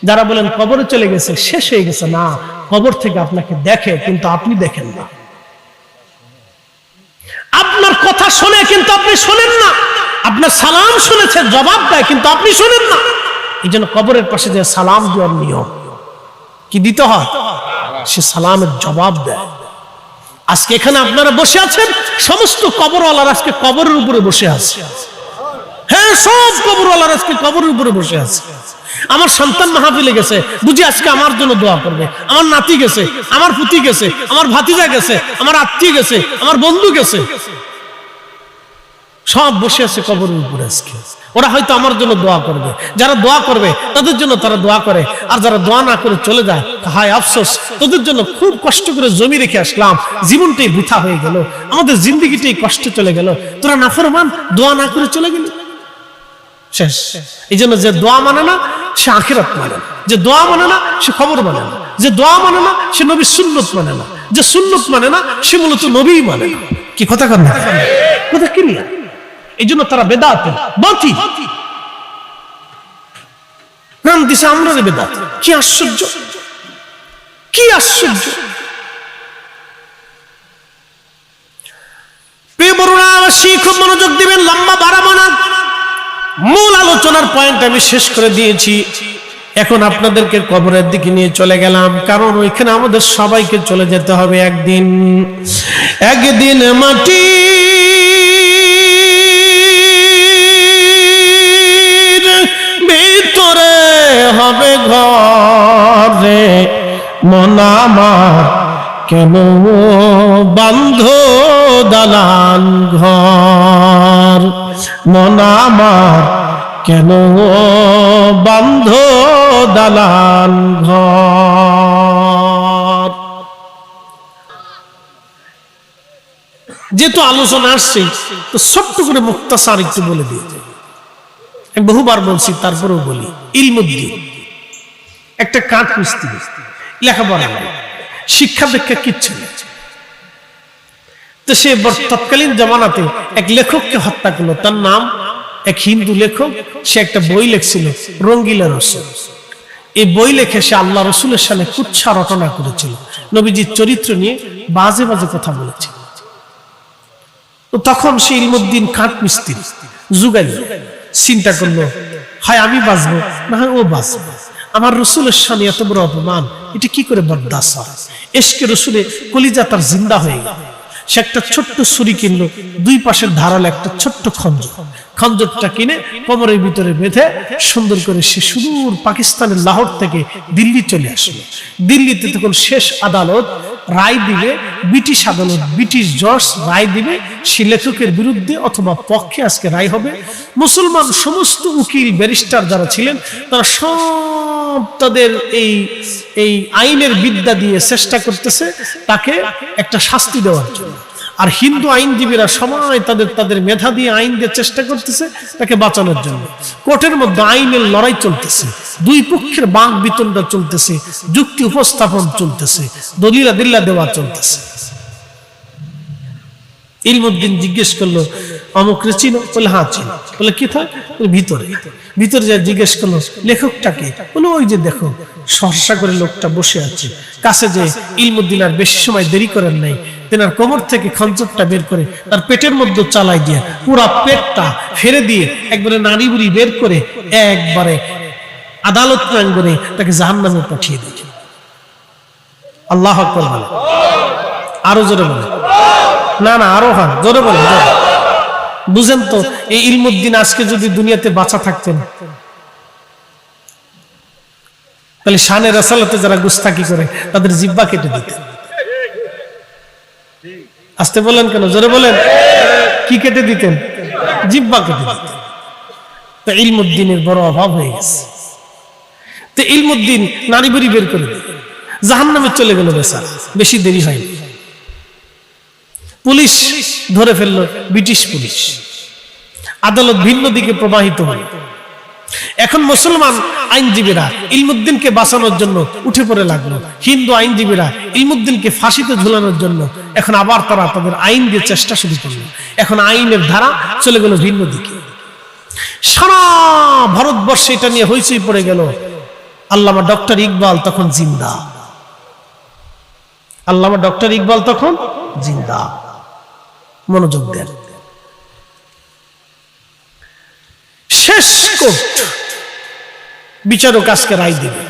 যারা বলেন কবরে চলে গেছে, শেষ হয়ে গেছে, না, কবর থেকে আপনাকে দেখে কিন্তু আপনি দেখেন না। আপনার কথা শোনে কিন্তু আপনি শোনেন না। আপনার সালাম শুনেছে, জবাব দেয় কিন্তু আপনি শোনেন না। এই জন্য কবরের পাশে যে সালাম দেওয়ার নিয়ম কি দিতে হয়, সে সালামের জবাব দেয়। আজকে এখানে আপনারা বসে আছেন, সমস্ত কবরওয়ালার আজকে কবরের উপরে বসে আছে। হ্যাঁ, সব কবরওয়ালার আজকে কবরের উপরে বসে আছে। আমার সন্তান মাহফিলে গেছে, বুঝি আজকে আমার জন্য দোয়া করবে। আমার নাতি গেছে, আমার পুতি গেছে, আমার ভাতিজা গেছে, আমার আত্মীয় গেছে, আমার বন্ধু গেছে, সব বসে আছে কবরের উপরে আজকে। ওরা হয়তো আমার জন্য দোয়া করবে, যারা দোয়া করবে তাদের জন্য তারা দোয়া করে, আর যারা দোয়া না করে চলে যায়, হায় আফসোস, তোদের জন্য খুব কষ্ট করে জমি রেখে আসলাম, জীবনটাই বৃথা হয়ে গেল, আমাদের জিন্দেগিটাই কষ্ট চলে গেল, তোরা নাফরমান, দোয়া না করে চলে গেল, শেষ। এই জন্য যে দোয়া মানে না সে আখিরাত মানে না, যে দোয়া মানে না সে খবর মানে না, যে দোয়া মানে না সে নবীর সুন্নত মানে না, যে সুন্নত মানে না সে মূলত নবী মানে না। কি কথা কন না? কথা ক্লিয়ার। এই জন্য তারা বেদাত বাতি নাম দিছে, আমরা বেদাত। কি আশ্চর্য, কি আশ্চর্য! প্রিয় বড়রা, খুব মনোযোগ দিবেন, লম্বা বাড়াবো না। মূল আলোচনার পয়েন্ট আমি শেষ করে দিয়েছি। এখন আপনাদেরকে কবরের দিকে নিয়ে চলে গেলাম, কারণ ওইখানে আমাদের সবাইকে চলে যেতে হবে একদিন। একদিন মাটি ভিতরে হবে ঘরে, মন আমার কেন বান্ধ দালান ঘর, মন আমার কেন বান্ধ দালান ঘর। যেহেতু আলোচনা আসছে, তো ছোট্ট করে মুক্তাসার একটু বলে দিয়েছে। আমি বহুবার বলছি, তারপরেও বলি। ইলমুদ্দিন একটা কাঠ মিস্ত্রি, লেখাপড়া নাই, শিক্ষা দীক্ষা কিচ্ছু নেই। তো সে তৎকালীন জমানাতে এক লেখককে হত্যা করলো। তার নাম এক হিন্দু লেখক, সে একটা বই লিখছিল, রঙ্গিলা রসুল। এই বই লিখে সে আল্লাহ রসুলের সামনে কুচ্ছা রটনা করেছিল, নবীজির চরিত্র নিয়ে বাজে বাজে কথা বলেছিল। তো তখন সে ইলমুদ্দিন কাঠ মিস্ত্রি যুগাইল, চিন্তা করলো, হয় আমি বাঁচবো না হয় ও বাঁচবো। আমার রসুলের সামনে এত বড় অপমান, এটা কি করে বরদাস্ত হয়? এশকে রসুলে কলিজা তার জিন্দা হয়ে গেল। সে একটা ছোট্ট ছুরি কিনলো, দুই পাশের ধারালো একটা ছোট্ট খঞ্জর, খঞ্জরটা কিনে কোমরের ভিতরে বেঁধে সুন্দর করে সে সুদূর পাকিস্তানের লাহোর থেকে দিল্লি চলে আসলো। দিল্লিতে তখন শেষ আদালত রায় দিবে, ব্রিটিশ আদালত, ব্রিটিশ জজ রায় দিবে, সে লেখকের বিরুদ্ধে অথবা পক্ষে আজকে রায় হবে। মুসলমান সমস্ত উকিল ব্যারিস্টার যারা ছিলেন, তারা সব তাদের এই আইনের বিদ্যা দিয়ে চেষ্টা করতেছে তাকে একটা শাস্তি দেওয়ার জন্য। আর হিন্দু আইনজীবীরা সবাই তাদের মেধা দিয়ে আইন দিয়ে চেষ্টা করতেছে তাকে বাঁচানোর জন্য। কোর্টের মধ্যে আইনের লড়াই চলতেছে, দুই পক্ষের বাক বিতণ্ডা চলতেছে, যুক্তি উপস্থাপন চলতেছে, দলিল আদিল্লা দেওয়া চলতেছে। ইলমুদ্দিন জিজ্ঞেস করলো, অমুকরে চিনো? বলে হ্যাঁ চিনো। বলে কি থাকে? ভিতরে ভিতরে যা জিজ্ঞেস করলো, লেখকটাকে? বলে ওই যে দেখো। সহসা করে লোকটা বসে আছে কাছে, যে ইলমুদ্দিন আর বেশি সময় দেরি করেন নাই, তেনার কোমর থেকে খঞ্জরটা বের করে তার পেটের মধ্যে চালাই দিয়ে পুরা পেটটা ফেরে দিয়ে একবারে নাড়ি বুড়ি বের করে একবারে আদালত প্রাঙ্গণে তাকে জাহান্নামে পাঠিয়ে দিয়েছে। আল্লাহু আকবার বলে, আরো জোরে বলে, না না আরো হ্যাঁ জোরে বলে। বুঝেন তো, এই ইলমুদ্দিন আজকে যদি দুনিয়াতে বাঁচা থাকতেন, তাহলে শানে রাসালাতে যারা গুস্তাকি করে তাদের জিব্বা কেটে দিতেন। আসতে বলেন কেন, জোরে বলেন। কি কেটে দিতেন? জিহ্বা কেটে দিতেন। তো ইলমুদ্দিনের বড় অভাব হয়ে গেছে। তো ইলমুদ্দিন নারী বুড়ি বের করে দিল, জাহান্নামে চলে গেল বেচারা। বেশি দেরি হয়নি, পুলিশ ধরে ফেললো, ব্রিটিশ পুলিশ। আদালত ভিন্ন দিকে প্রবাহিত হল। এখন মুসলমান আইনজীবীরা ইলমুদ্দিনকে বাঁচানোর জন্য উঠে পড়ে লাগলো। হিন্দু আইনজীবীরা ইলমুদ্দিনকে ফাঁসিতে ঝুলানোর জন্য এখন আবার তারা তাদের আইন দিয়ে চেষ্টা শুরু করলো। এখন আইনের ধারা চলে গেল ভিন্ন দিকে। সারা ভারতবর্ষে এটা নিয়ে হইচই পড়ে গেল। আল্লামা ডক্টর ইকবাল তখন জিন্দা। আল্লামা ডক্টর ইকবাল তখন জিন্দা। মনোযোগ দেন। শেষ কোর্ট, বিচারক আজকে রায় দিবে,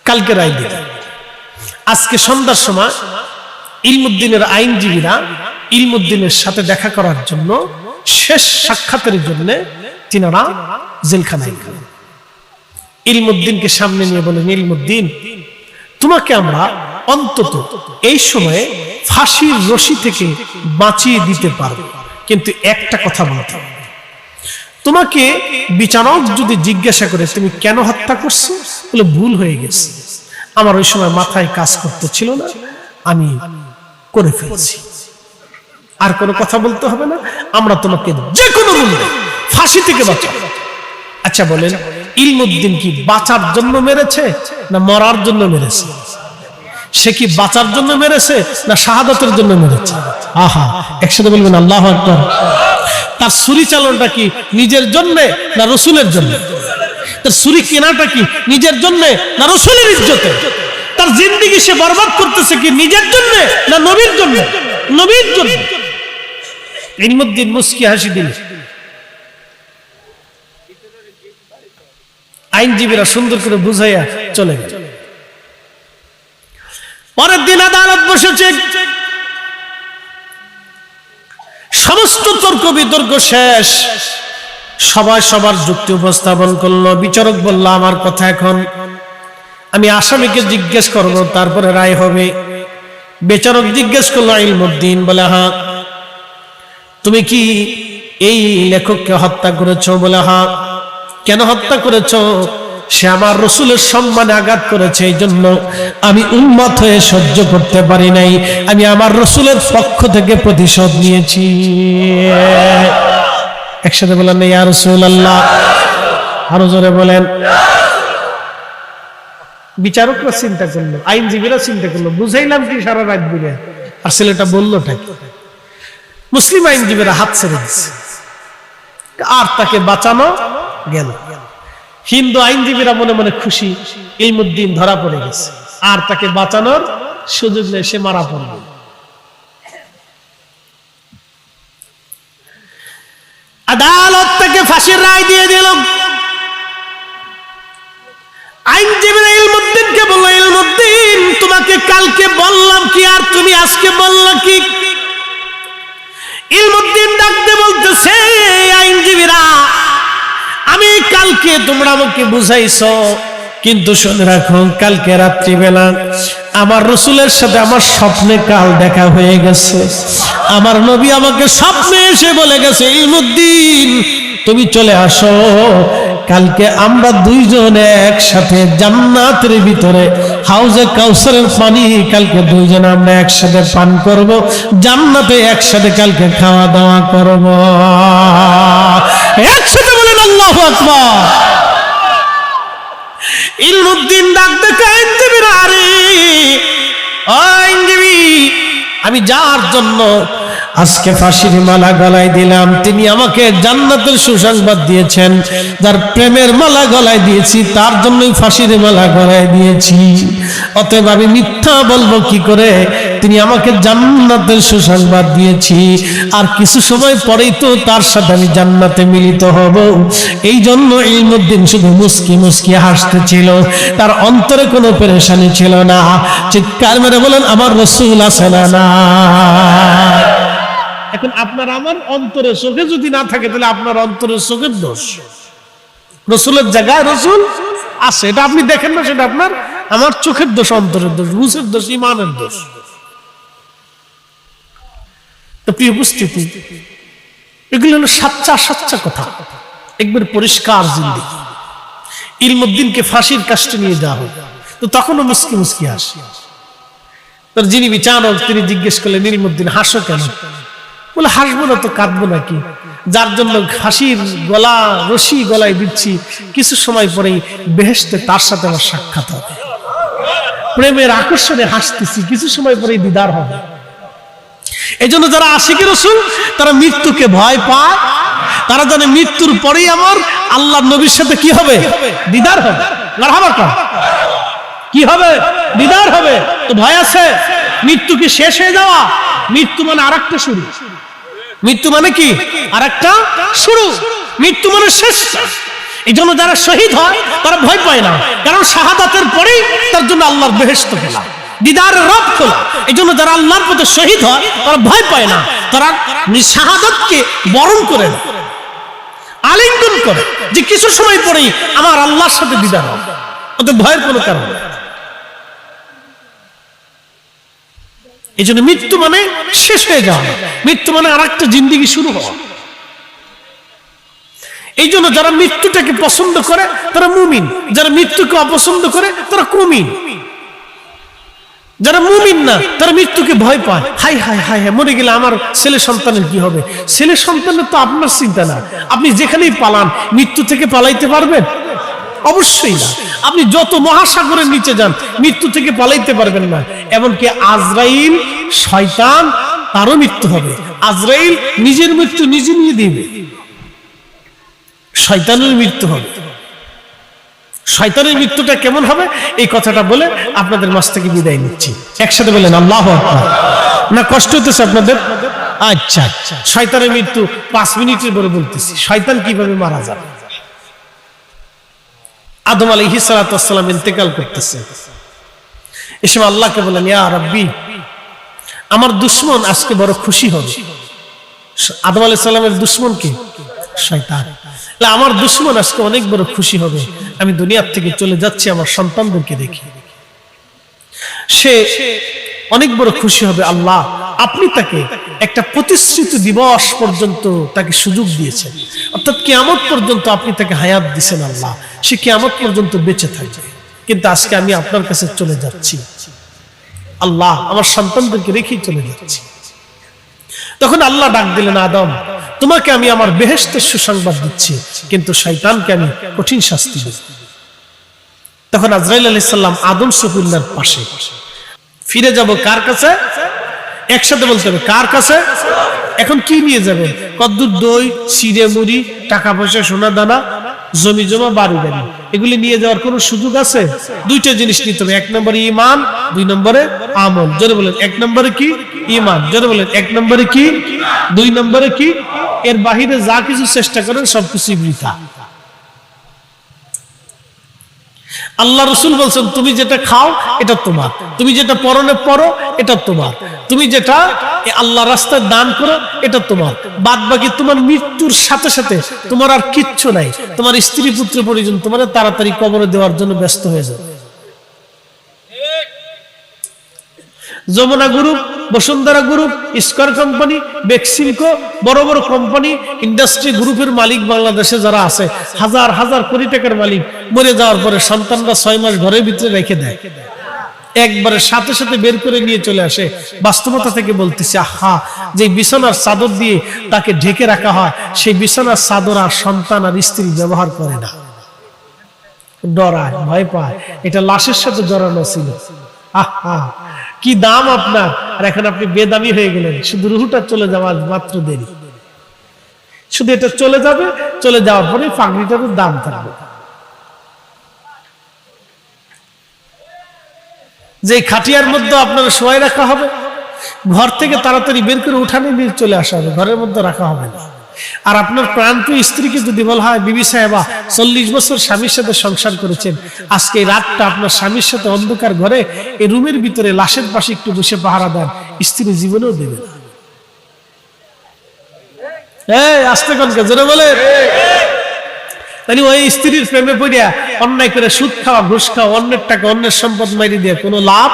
কালকে রায় দিবে। আজকে সন্ধ্যার সময় ইলমুদ্দিনের আইনজীবীরা ইলমুদ্দিনের সাথে দেখা করার জন্য, শেষ সাক্ষাতের জন্য তিনারা জেলখানায় গেলেন। ইলমুদ্দিনকে সামনে নিয়ে বলেন, ইলমুদ্দিন, তোমাকে আমরা অন্তত এই সময়ে ফাঁসির রশি থেকে বাঁচিয়ে দিতে পারবো, কিন্তু একটা কথা বলতে হবে। তোমাকে বিচারক যদি জিজ্ঞাসা করে তুমি কেন হত্যা করছো, বলে ভুল হয়ে গেছে, আমার ওই সময় মাথায় কাজ করতে ছিল না, আমি করে ফেলছি। আর কোনো কথা বলতে হবে না, আমরা তোমাকে যে কোনো মূল্যে ফাঁসি থেকে বাঁচাবো। আচ্ছা বলেন, ইলমুদ্দিন কি বাঁচার জন্য মেরেছে না মরার জন্য মেরেছে? সে কি বাঁচার জন্য মেরেছে না শাহাদাতের জন্য মেরেছে? আহা, একসাথে বলবেন আল্লাহু আকবার। তার ছুরি চালানোটা কি নিজের জন্য না রসুলের জন্য? তার ছুরি কেনাটা কি নিজের জন্য না রসুলের ইজ্জতে? তার জিন্দেগি সে বরবাদ করতেছে কি নিজের জন্য না নবীর জন্য? নবীর জন্য। ইলমুদ্দিন মুস্কি হাসি দিল। আইনজীবীরা সুন্দর করে বুঝাইয়া চলে গেল। পরের দিন আদালত বসেছে, সমস্ত তর্ক বিতর্ক শেষ, সবাই সবার যুক্তি উপস্থাপন করলো। বিচারক বলল, আমার কথা এখন আমি আসামিকে জিজ্ঞেস করব, তারপরে রায় হবে। বিচারক জিজ্ঞেস করলো ইলমুদ্দিন, বলে হ্যাঁ। তুমি কি এই লেখককে হত্যা করেছো? বলে হ্যাঁ। কেন হত্যা করেছো? সে আমার রসুলের সম্মানে আঘাত করেছে, এই জন্য আমি উম্মত হয়ে সহ্য করতে পারি নাই, আমি আমার রসুলের পক্ষ থেকে প্রতিশোধ নিয়েছি। একসাথে বলেন ইয়া রাসূলুল্লাহ, আরো জোরে বলেন। বিচারকরা চিন্তা করলো, আইনজীবীরা চিন্তা করলো, বুঝাইলাম কি সারা রাত দিলে, আর ছেলেটা বললোটা কি? মুসলিম আইনজীবীরা হাত ছেড়ে দিচ্ছে, আর তাকে বাঁচানো গেল। হিন্দু আইনজীবীরা মনে মনে খুশি, ইলমুদ্দিন ধরা পড়ে গেছে, আর তাকে বাঁচানোর সুযোগ নেই, সে মারা পড়বে। আদালত থেকে ফাঁসির রায় দিয়ে দিল। আইনজীবীরা ইলমুদ্দিনকে বলল, ইলমুদ্দিন, তোমাকে কালকে বললাম কি আর তুমি আজকে বললা কি? ইলমুদ্দিন ডাকতে বলতেছে, আইনজীবীরা, আমি কালকে তোমরা আমাকে বুঝাইছো, কিন্তু শুনে রাখো, কালকে রাত্রিবেলা আমার রসুলের সাথে আমার স্বপ্নে কাল দেখা হয়ে গেছে। আমার নবী আমাকে স্বপ্নে এসে বলে গেছে, ইলমুদ্দিন তুমি চলে আসো, কালকে আমরা দুইজনে একসাথে জান্নাতের ভিতরে হাউজে কাউসারের পানি কালকে দুইজনে আমরা একসাথে পান করব, জান্নাতে একসাথে কালকে খাওয়া দাওয়া করব। একসাথে বলেন আল্লাহু আকবার। ইলমুদ্দিন ডাক দেখে আইনজীবীরা, আরে আইনজীবী, আমি যার জন্য আজকে ফাঁসির মালা গলায় দিলাম, তিনি আমাকে জান্নাতের সুসংবাদ দিয়েছেন। যার প্রেমের মালা গলায় দিয়েছি, তার জন্যই ফাঁসির মালা গলায় দিয়েছি। অতএব আমি মিথ্যা বলবো কি করে? তিনি আমাকে জান্নাতের সুসংবাদ দিয়েছি, আর কিছু সময় পরেই তো তার সাথে আমি জান্নাতে মিলিত হব। এই জন্য ইলমুদ্দিন শুধু মুস্কি মুস্কি হাসতেছিল, তার অন্তরে কোনো পেরেশানি ছিল না। চিৎকার মেরে বলেন, আমার রাসূল আছে না? এখন আপনার আমার অন্তরে চোখে যদি না থাকে, তাহলে আপনার অন্তরের চোখের দোষ। রসুলের জায়গায় রসুল আছে, এটা আপনি দেখেন না, সেটা আপনার আমার চোখের দোষ, অন্তরের দোষ, বুঝের দোষ, ইমানের দোষ। প্রিয় উপস্থিতি, এগুলো হলো সাচ্চা সাচ্চা কথা, একবার পরিষ্কার জিন্দেগি। ইলমুদ্দিনকে ফাঁসির কাস্টে নিয়ে যাওয়া হয়, তো তখনও মুস্কি মুস্কি হাসি। তার যিনি বিচারক তিনি জিজ্ঞেস করলেন, ইলমুদ্দিন হাসো কেন? বলে হাসবো না তো কাঁদবো নাকি? যার জন্য ফাঁসির গলা রশি গলায় দিচ্ছি, কিছু সময় পরেই বেহেশতে তার সাথে আমার সাক্ষাৎ হবে। প্রেমের আকর্ষণে হাসতেছি, কিছু সময় পরেই দিদার হবে। এই জন্য যারা আশিকে রাসূল তারা মৃত্যুকে ভয় পায়, তারা জানে মৃত্যুর পরেই আমার আল্লাহ নবীর সাথে কি হবে? দিদার হবে। কি হবে? দিদার হবে। তো ভয় আছে? মৃত্যু কি শেষ হয়ে যাওয়া? মৃত্যু মানে আরেকটা শুরু। মৃত্যু মানে কি? আরেকটা শুরু। মৃত্যু মানে শেষ। এই জন্য যারা শহীদ হয় তারা ভয় পায় না, কারণ শাহাদাতের পরেই তার জন্য আল্লাহর বেহেশত খোলা, দিদারের রব খোলা। এই জন্য যারা আল্লাহর পথে শহীদ হয় তারা ভয় পায় না, তারা শাহাদাতকে বরণ করে না, আলিঙ্গন করে যে কিছু সময় পরেই আমার আল্লাহর সাথে দিদার হবে। ওদের ভয়ের কোনো কারণ নেই। এই জন্য মৃত্যু মানে শেষ হয়ে যাওয়া, মৃত্যু মানে আর একটা জিন্দেগি শুরু হওয়া। এই জন্য যারা মৃত্যুটাকে পছন্দ করে তারা মুমিন, যারা মৃত্যুকে অপছন্দ করে তারা কুমিন। যারা মুমিন না তারা মৃত্যুকে ভয় পায়। হাই হাই হাই হাই, মরে গেলে আমার ছেলে সন্তানের কি হবে? ছেলে সন্তানের তো আপনার চিন্তা না। আপনি যেখানেই পালান মৃত্যু থেকে পালাইতে পারবেন? অবশ্যই না। আপনি যত মহাসাগরের নিচে যান মৃত্যু থেকে পালাইতে পারবেন না। এমনকি আজরাইল শয়তান, তারও মৃত্যু হবে। আজরাইল নিজের মৃত্যু নিজে নিয়ে দিবে, শয়তানের মৃত্যু হবে। শয়তানের মৃত্যুটা কেমন হবে এই কথাটা বলে আপনাদের মাঝ থেকে বিদায় নিচ্ছি। একসাথে বলেন আল্লাহু আকবার। না কষ্ট হতেছে আপনাদের? আচ্ছা, শয়তানের মৃত্যু 5 মিনিটের পরে বলতেছি। শয়তান কিভাবে মারা যাবে? আদম আলাইহিস সালাতু ওয়াস সালাম ইন্তেকাল করতেছে, এসে আল্লাহকে বলেন, ইয়া রাব্বি, আমার দুশমন আজকে বড় খুশি হবে। আদম আলাইহিস সালামের দুশমন কি? শয়তান। আমার দুশমন আজকে অনেক বড় খুশি হবে, আমি দুনিয়ার থেকে চলে যাচ্ছি আমার সন্তানদেরকে দেখে। সে অনেক বড় খুশি হবে। আল্লাহ আপনি তাকে একটা প্রতিশ্রুত দিবস পর্যন্ত তাকে সুযোগ দিয়েছেন, অর্থাৎ কিয়ামত পর্যন্ত আপনি তাকে হায়াত দিয়েছেন। আল্লাহ সে কিয়ামত পর্যন্ত বেঁচে থাকবে, কিন্তু আজকে আমি আপনার কাছে চলে যাচ্ছি। আল্লাহ আমার সন্তানদেরকে রেখেই চলে যাচ্ছি। তখন আল্লাহ ডাক দিলেন, আদম তোমাকে আমি আমার বেহেশতের সুসংবাদ দিচ্ছি, কিন্তু শয়তানকে আমি কঠিন শাস্তি দেব। তখন আজরাইল আলাইহিস সালাম আদম সফিউল্লাহর পাশে। ফিরে যাব কার কাছে? একসাথে বলতে হবে, কার কাছে? এখন কি নিয়ে যাবেন? কদ্দুর দই, চিড়ে মুড়ি, টাকা পয়সা, সোনা দানা, জমি জমা, বাড়ি গাড়ি, এগুলি নিয়ে যাওয়ার কোনো সুযোগ আছে? দুইটা জিনিস নিতে হবে, 1 নম্বরে ঈমান, 2 নম্বরে আমল। জোরে বলেন 1 নম্বরে কি? ঈমান। জোরে বলেন 1 নম্বরে কি? 2 নম্বরে কি? এর বাহিরে যা কিছু চেষ্টা করেন সবকিছু বৃথা। আল্লাহ রাসূল বলছেন, তুমি যেটা খাও এটা তোমার, তুমি যেটা পরনে পরো এটা তোমার, তুমি যেটা আল্লাহ রাস্তায় দান করো এটা তোমার। বাদ বাকি তোমার মৃত্যুর সাথে সাথে তোমার আর কিচ্ছু নাই। তোমার স্ত্রী পুত্র পরিজন তোমার তাড়াতাড়ি কবরে দেওয়ার জন্য ব্যস্ত হয়ে যাবে। Jamuna group, Bashundhara group, Square company, Beximco, বড় বড় কোম্পানি, ইন্ডাস্ট্রি গ্রুপের মালিক বাংলাদেশে যারা আছে, হাজার হাজার কোটি টাকার মালিক, মরে যাওয়ার পরে সন্তানরা 6 মাস ঘরের ভিতরে রেখে দেয়, একবারে সাথে সাথে বের করে নিয়ে চলে আসে। বাস্তবতা থেকে বলতেছি, আহা, যে বিছানার চাদর দিয়ে তাকে ঢেকে রাখা হয় সেই বিছানার চাদর আর সন্তান আর স্ত্রী ব্যবহার করে না, ডরায়, ভয় পায়। এটা লাশের সাথে জড়ানো ছিল। আহা, কি দাম আপনার, আর এখন আপনি বেদামি হয়ে গেলেন। শুধু রুহুটা চলে যাওয়ার মাত্র দেরি, শুধু এটা চলে যাবে, চলে যাওয়ার পরে পাগড়িটারও দাম থাকবে। যে খাটিয়ার মধ্যে আপনার শোয়াই রাখা হবে, ঘর থেকে তাড়াতাড়ি বের করে উঠানে নিয়ে চলে আসা হবে, ঘরের মধ্যে রাখা হবে না। আর আপনার প্রাণপ্রিয় স্ত্রীকে যদি বলা হয়, বিবি সাহেবা 40 বছর স্বামীর সাথে সংসার করেছেন, আজকে এই রাতটা আপনার স্বামীর সাথে অন্ধকার ঘরে এই রুমের ভিতরে লাশের পাশে একটু বসে পাহারা দেন, স্ত্রী জীবনেও দেবে না। আস্তে কনকে জোরে বলে। তাহলে ওই স্ত্রীর প্রেমে পড়িয়া অন্যায় করে সুদ খাওয়া, ঘুষ খাওয়া, অন্যের টাকা অন্যের সম্পদ মারি দিয়ে কোনো লাভ।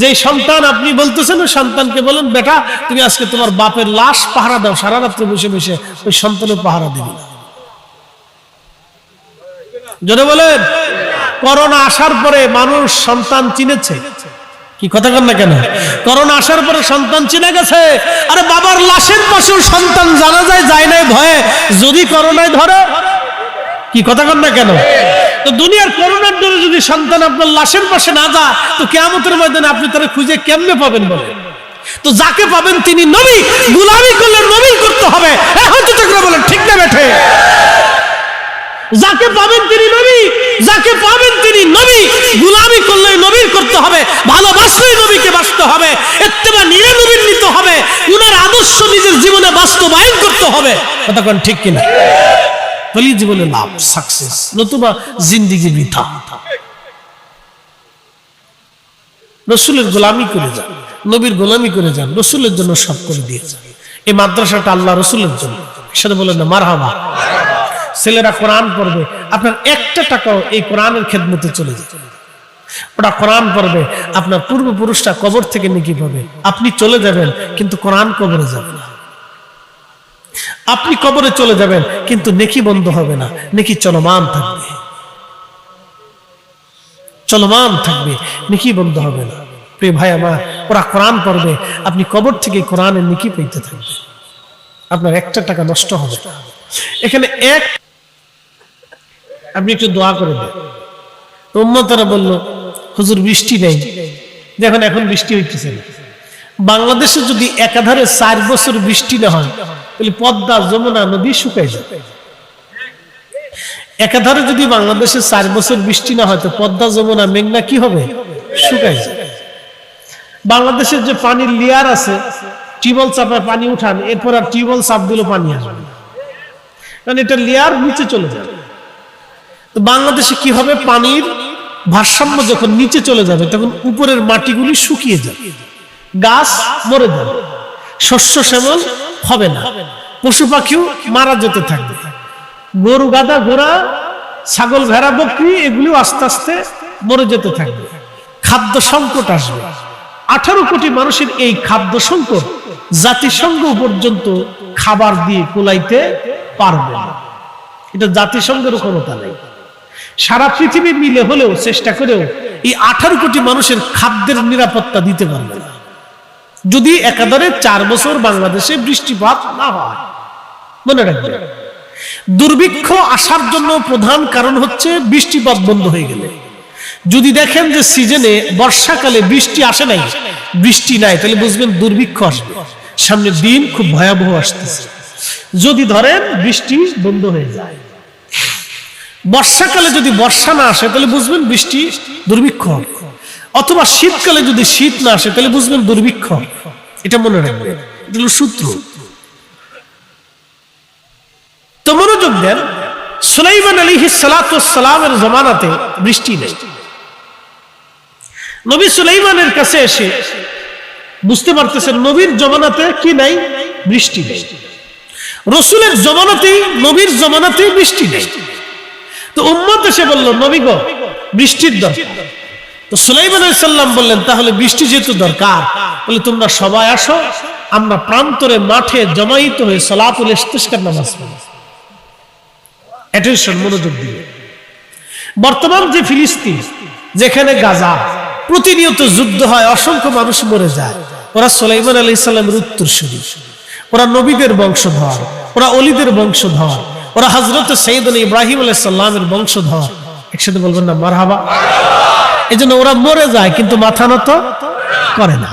যে সন্তান আপনি বলতেছেন, ওই সন্তানকে বলেন, বেটা তুমি আজকে তোমার বাপের লাশ পাহারা দাও, সারা রাত্রে বসে বসে ওই সন্তানের পাহারা দিবি। যদি বলেন করোনা আসার পরে মানুষ সন্তান চিনেছে, কি কথা কন না কেন? করোনা আসার পরে সন্তান চিনে গেছে। আরে বাবার লাশের পাশেও সন্তান জানা যায় নাই ভয়ে, যদি করোনায় ধরে, কি কথা কন না কেন? তো দুনিয়ার করোনার ডরে যদি সন্তান আপনার লাশের পাশে না যায়, তো কিয়ামতের ময়দানে আপনি তারা খুঁজে কেমনে পাবেন বলে? তো যাকে পাবেন তিনি নবী, গোলামি করলে নবী করতে হবে। হয়তো তোমরা বলেন ঠিক না বেঠে? যাকে পাবেন তিনি নবী, যাকে পাবেন তিনি নবী, গোলামি করলে নবীর করতে হবে, ভালোবাসলে নবীকে বাঁচতে হবে, ইত্তেবা নিয়ে নবীর নিতে হবে, উনার আদর্শ নিজের জীবনে বাস্তবায়ন করতে হবে। কথা কোন ঠিক কিনা? বলি জীবনে লাভ, সাকসেস, নতুবা জিন্দেগি বৃথা। রসুলের গোলামি করে যান, নবীর গোলামি করে যান, রসুলের জন্য সব করে দিয়ে যান। এই মাদ্রাসাটা আল্লাহ রসুলের জন্য, সাথে বলেন না মারহাবা। ছেলেরা কোরআন পড়বে, আপনার একটা টাকাও এই কোরআনের খেদমতে চলে যাবে। ওটা কোরআন পড়বে, আপনার পূর্বপুরুষরা কবর থেকে নেকি পাবে, আপনি চলে যাবেন কিন্তু কোরআন কবরে যাবে না। আপনি কবরে চলে যাবেন কিন্তু নেকি বন্ধ হবে না, নেকি চলমান থাকবে, চলমান থাকবে, নেকি বন্ধ হবে না। প্রিয় ভাই আমার, ওরা কোরআন পড়বে, আপনি কবর থেকে কোরআনের নেকি পেতে থাকবে, আপনার একটা টাকা নষ্ট হবে। এখানে এক আপনি একটু দোয়া করে দেন। উম্মতরা বলল হুজুর বৃষ্টি নেই, দেখুন এখন বৃষ্টি হইতেছে না। বাংলাদেশে যদি একাধারে 4 বছর বৃষ্টি না হয়, তাহলে পদ্মা, যমুনা নদী শুকায় যায়। একাধারে যদি বাংলাদেশে 4 বছর বৃষ্টি না হয়, তো পদ্মা, যমুনা, মেঘনা কি হবে? শুকায় যায়। বাংলাদেশের যে পানির লেয়ার আছে, টিউবওয়েল চাপায় পানি উঠান, এরপর আর টিউবওয়েল চাপ দিলেও পানি আসবে, কারণ এটা লেয়ার নিচে চলে যাবে। তো বাংলাদেশে কি হবে? পানির ভারসাম্য যখন নিচে চলে যাবে, তখন উপরের মাটিগুলি শুকিয়ে যাবে, গাছ মরে যাবে, শস্য শ্যামল হবে না, পশু পাখিও মারা যেতে থাকবে, গরু, গাধা, ঘোড়া, ছাগল, ভেড়া, বকরি এগুলিও আস্তে আস্তে মরে যেতে থাকবে, খাদ্য সংকট আসবে। 18 কোটি মানুষের এই খাদ্য সংকট জাতিসংঘ পর্যন্ত খাবার দিয়ে কুলাইতে পারবে না। এটা জাতিসংঘের ক্ষমতা নেই। সারা পৃথিবী মিলে হলেও, চেষ্টা করেও এই 18 কোটি মানুষের খাদ্যের নিরাপত্তা দিতে পারবে না, যদি একাধারে 4 বছর বাংলাদেশে বৃষ্টিপাত না হয়। মনে রাখবে, দুর্ভিক্ষ আসার জন্য প্রধান কারণ হচ্ছে বৃষ্টিপাত বন্ধ হয়ে গেলে। যদি দেখেন যে সিজনে বর্ষাকালে বৃষ্টি আসে নাই, বৃষ্টি নাই, তাহলে বুঝবেন দুর্ভিক্ষ আসবে, সামনের দিন খুব ভয়াবহ আসতেছে। যদি ধরেন বৃষ্টি বন্ধ হয়ে যায়, বর্ষাকালে যদি বর্ষা না আসে, তাহলে বুঝবেন বৃষ্টি, দুর্ভিক্ষ। অথবা শীতকালে যদি শীত না আসে, তাহলে বুঝবেন দুর্ভিক্ষ। এটা মনে রাখবেন, এটা হলো সূত্র। তো মনোযোগ দেন, সুলাইমান আলাইহিস সালাতু ওয়াস সালামের জামানাতে বৃষ্টি নেই। নবী সুলাইমানের কাছে এসে বুঝতে পারতেছেন নবীর জামানাতে কি নাই? বৃষ্টি নেই। রাসূলের জামানাতেই, নবীর জামানাতেই বৃষ্টি নেই। তো উম্মত এসে বলল, নবী গো, বৃষ্টির দরকার। তো সুলাইমান আলাইহিস সালাম বললেন, তাহলে বৃষ্টি যেহেতু দরকার, তাহলে তোমরা সবাই আসো, আমরা প্রান্তরে মাঠে জমায়েত হয়ে সালাতুল ইস্তিসকার নামাজ পড়ব। অ্যাটেনশন, মনোযোগ দিবে। বর্তমান যে ফিলিস্তিন, যেখানে গাজা, প্রতিনিয়ত যুদ্ধ হয়, অসংখ্য মানুষ মরে যায়, ওরা সুলাইমান আলাইহিস সালামের উত্তরসূরি, ওরা নবীদের বংশধর, ওরা অলিদের বংশধর, ওরা হযরত সাইয়েদনা ইব্রাহিম আলাইহিস সালামের বংশধর। একসাথে বলবেন না মারহাবা। এজন্য ওরা মরে যায় কিন্তু মাথা নত করে না।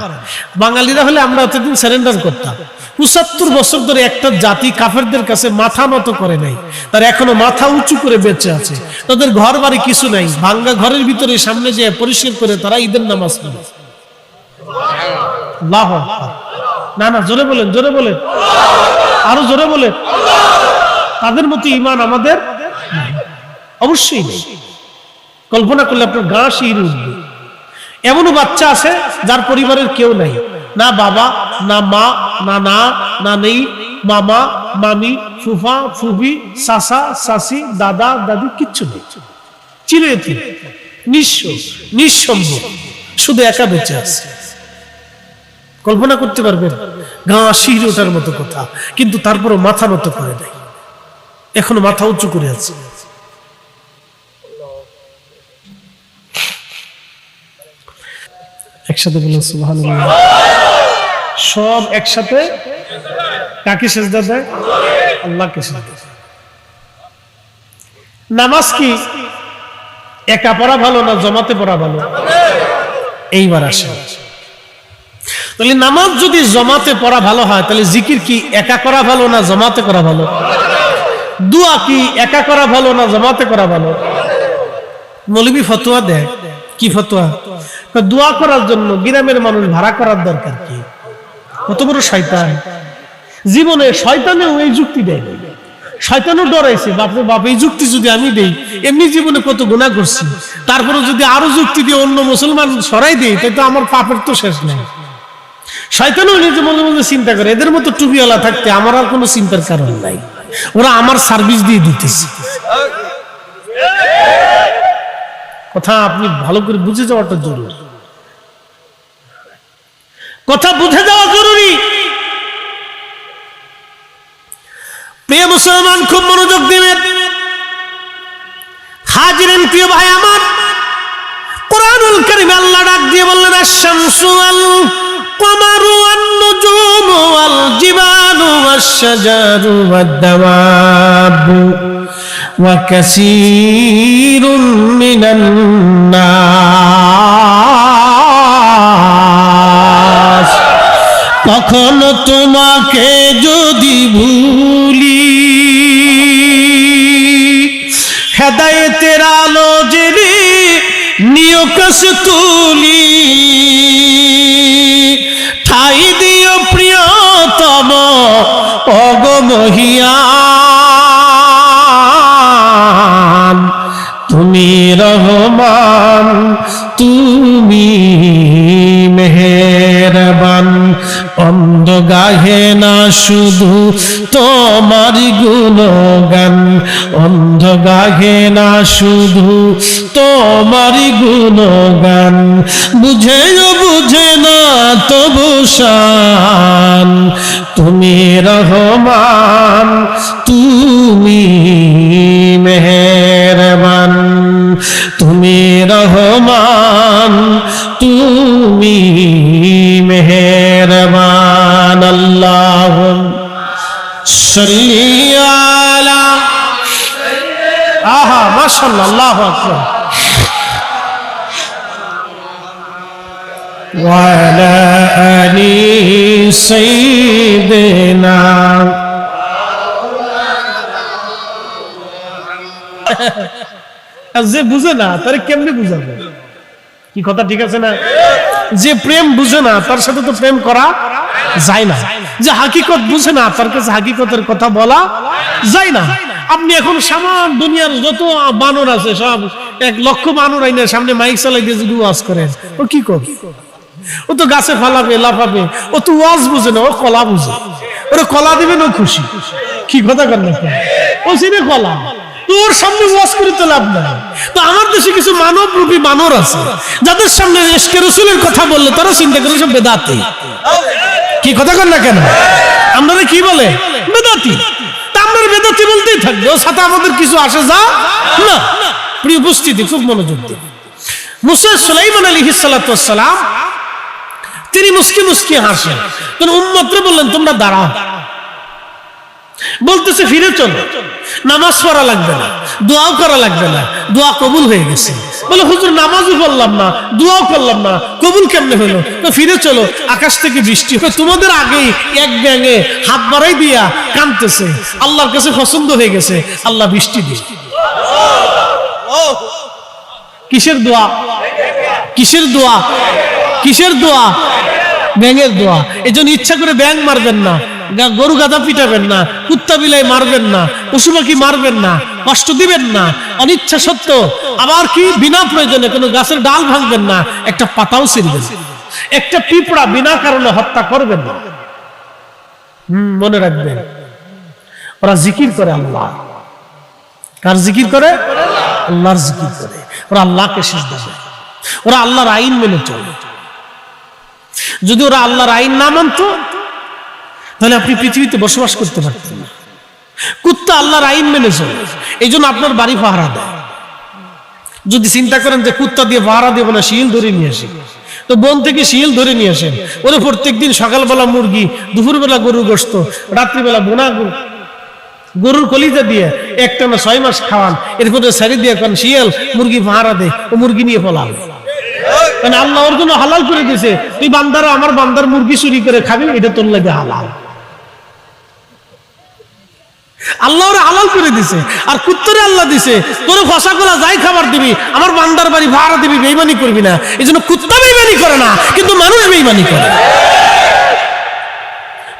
বাঙালিরা হলে আমরা এতদিন সারেন্ডার করতাম। 75 বছর ধরে একটা জাতি কাফেরদের কাছে মাথা নত করে নাই, তার এখনো মাথা উঁচু করে বেঁচে আছে। তাদের ঘর বাড়ি কিছু নাই, ভাঙ্গা ঘরের ভিতরে সামনে যে পরিষ্কার করে তারা ঈদের নামাজ পড়ে। আল্লাহু আকবার। না না, জোরে বলেন, জোরে বলেন, আরো জোরে বলেন। তাদের মতো ঈমান আমাদের অবশ্যই নেই। কল্পনা করলে আপনার গা শিহরে উঠবে। এমনও বাচ্চা আছে যার পরিবারের কেউ নাই, না বাবা, না মা, না নেই, মামা মামি ফুফা ফুফি চাচা চাচি দাদা দাদি কিচ্ছু নেই, চিরয়তীম, নিঃস্ব নিঃসম্ভব, শুধু একা বেঁচে আছে। কল্পনা করতে পারবেন? গা শিহরে ওঠার মতো কথা, কিন্তু তারপরও মাথা নত করে নাই, এখনো মাথা উঁচু করে আছে। একসাথে বলুন সুবহানাল্লাহ। সব একসাথে কাকে সেজদা দেয়? আল্লাহকে সেজদা দেয়। নামাজ কি একা পড়া ভালো না জমাতে পড়া ভালো? এইবার আসে, তাহলে নামাজ যদি জমাতে পড়া ভালো হয়, তাহলে জিকির কি একা করা ভালো না জমাতে করা ভালো? দোয়া কি একা করা ভালো না জমাতে করা ভালো? মৌলবী ফতোয়া দেয়, কি ফতোয়া? দোয়া করার জন্য গ্রামের মানুষ ভাড়া করার দরকার কি? কত বড় শয়তান! জীবনে শয়তানেও এই যুক্তি দেয়, শয়তানও ডরাইছে, বাপরে বাপ এই যুক্তি যদি আমি দেই, এমনি জীবনে কত গুনাহ করছি, তারপরে যদি আরো যুক্তি দিয়ে অন্য মুসলমান সরাই দেই, তাই তো আমার পাপের তো শেষ নেই। শয়তানও নিজে মনে মনে চিন্তা করে, এদের মতো টুপিওয়ালা থাকতে আমার আর কোনো চিন্তার কারণ নাই, ওরা আমার সার্ভিস দিয়ে দিতেছে। কথা আপনি ভালো করে বুঝে যাওয়াটা জরুরি, কথা বুঝে যাওয়া জরুরি। প্রিয় মুসলমান, খুব মনোযোগ দিবেন। হাজিরেন প্রিয় ভাই আমার, কোরআনুল কারীমে আল্লাহ ডাক দিয়ে বললেন, আশ-শামসু ওয়াল কমারু ওয়ান নুজুমু ওয়াল জিবালু ওয়াশ-শাজারু ওয়াদ-দাওয়াবু ওয়া কাসীরুম মিনান নাস। কখনো তোমাকে যদি ভুলি, হেদায়েতের আলো জেলে নিয় কাছে তুলি, ঠাই দিও প্রিয়তম অগমহিয়ান। তুমি রহমান, তুমি মেহেরবান, অন্ধ গাহে না শুধু তোমার গুণগান, অন্ধ গাহে না শুধু তোমার গুণগান, বুঝেও বুঝে না তবু শান। তুমি রহমান, তুমি মেহেরবান, তুমি রহমান, তুমি মেহেরবান। আল্লাহুম্মা সাল্লি আলা, আহা মাশাআল্লাহ, আল্লাহু আকবার। ওয়া আলা আলি সাইয়্যিদিনা। যে বুঝে না তারে কেমনে বুঝাবে? কি কথা ঠিক আছে না? যে প্রেম বুঝে না তার সাথে তো প্রেম করা যায় না। যে হাকিকত বুঝে না তার কাছে হাকিকতের কথা বলা যায় না। আপনি এখন সামান দুনিয়ার যত বানর আছে সব 1,00,000 বানর আইনে সামনে মাইক চালাই দিয়ে যদি ওয়াজ করেন, ও কি করবে? ও তো গাছে ফালাবে, লাফাবে, ও তো ওয়াজ বুঝে না, ও কলা বুঝে। ওরা কলা দিবেন ও খুশি। কি কথা কর না, ও চিনে কলা, তোর সামনে ওয়াজ করে তো লাভ নাই। তো আমার দেশে কিছু মানব রূপী বানর আছে যাদের সামনে ইশকে রাসূলের কথা বললে তারা চিন্তা করে সব বেদাতি। কি কথা কর না কেন? আপনারা কি বলে? বেদাতি। তা আমরা বেদাতি বলতেই থাকবো, ওর সাথে আমাদের কিছু আসে যা না। প্রিয় উপস্থিতি, খুব মনোযোগ দিন। মুসা সুলাইমান আলাইহিস সালাতু ওয়াস সালাম তিনি মুস্কি মুস্কি হাসেন। তখন উম্মতরে বললেন, তোমরা দাঁড়াও। বলতেছে ফিরে চলো, নামাজ পড়া লাগবে না, দোয়াও করা লাগবে না, দোয়া কবুল হয়ে গেছে। বলে হুজুর নামাজও পড়লাম না, দোয়াও করলাম না, কবুল কেমনে হলো? তো ফিরে চলো, আকাশ থেকে বৃষ্টি হয়। তোমাদের আগেই এক ব্যাঙে হাত বাড়াই দিয়া কাঁদতেছে, আল্লাহর কাছে পছন্দ হয়ে গেছে, আল্লাহ বৃষ্টি দিয়ে। কিসের দোয়া? কিসের দোয়া? কিসের দোয়া? ব্যাঙের দোয়া। এই জন্য ইচ্ছা করে ব্যাঙ মারবেন না, গরু গাধা পিটাবেন না, কুত্তা বিলাই মারবেন না, পশু পাখি মারবেন না, কষ্ট দিবেন না অনিচ্ছা সত্ত্বেও। আবার কি বিনা প্রয়োজনে কোনো গাছের ডাল ভাঙবেন না, একটা পাতাও ছিঁড়বেন, একটা পিঁপড়া বিনা কারণে হত্যা করবেন না। মনে রাখবেন, ওরা জিকির করে আল্লাহ। কার জিকির করে? আল্লাহর জিকির করে। ওরা আল্লাহকে সিজদা দেয়, ওরা আল্লাহর আইন মেনে চলে। যদি ওরা আল্লাহর আইন না মানত তাহলে আপনি পৃথিবীতে বসবাস করতে পারতেন না। কুত্তা আল্লাহর আইন মেনে চলে, এই জন্য আপনার বাড়ি পাহারা দেয়। যদি চিন্তা করেন যে কুত্তা দিয়ে পাহারা দেবো না, শিল ধরে নিয়ে আসি, তো বন থেকে শিল ধরে নিয়ে আসেন। ওরা প্রত্যেকদিন সকালবেলা মুরগি, দুপুরবেলা গরুর গোশত, রাত্রিবেলা বোনা গরুর কলিজা দিয়ে একটানা 6 মাস খাওয়ান, এরপরে সারি দিয়ে কারণ শিয়াল মুরগি পাহারা দেয়, ও মুরগি নিয়ে পলাল। মানে আল্লাহ ওর জন্য হালাল করে দিয়েছে, তুই বান্দারা আমার বান্দার মুরগি চুরি করে খাবি, এটা তোর লাগে হালাল। আল্লাহ ওরা হালাল করে দিছে। আর কুত্তরে আল্লাহ দিছে তোর ফসা কলা যাই খাবার দিবি, আমার বান্দার বাড়ি ভাড়া দিবি, বেইমানি করবি না। এই জন্য কুত্তা বেইমানি করে না, কিন্তু মানুষ বেইমানি করে।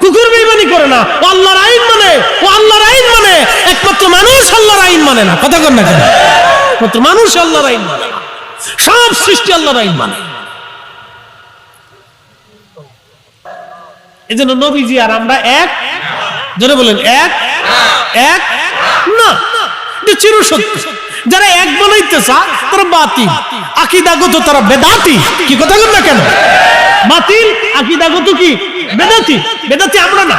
কুকুর বেইমানি করে না, ও আল্লাহর আইন মানে, ও আল্লাহর আইন মানে। একমাত্র মানুষ আল্লাহর আইন মানে না। কথা কর না কেন? একমাত্র মানুষ আল্লাহর আইন মানে, সব সৃষ্টি আল্লাহর আইন মানে। এই জন্য নবীজি আর আমরা এক, জোরে বলেন এক, এক না, চিরসত্য। যারা এক বানাইতে চায় তারা বাতিল, আকীদাগত তারা বেদাতি। কি কথা বলেন না কেন? বাতিল, আকীদাগত কি বেদাতি। বেদাতি আমরা না,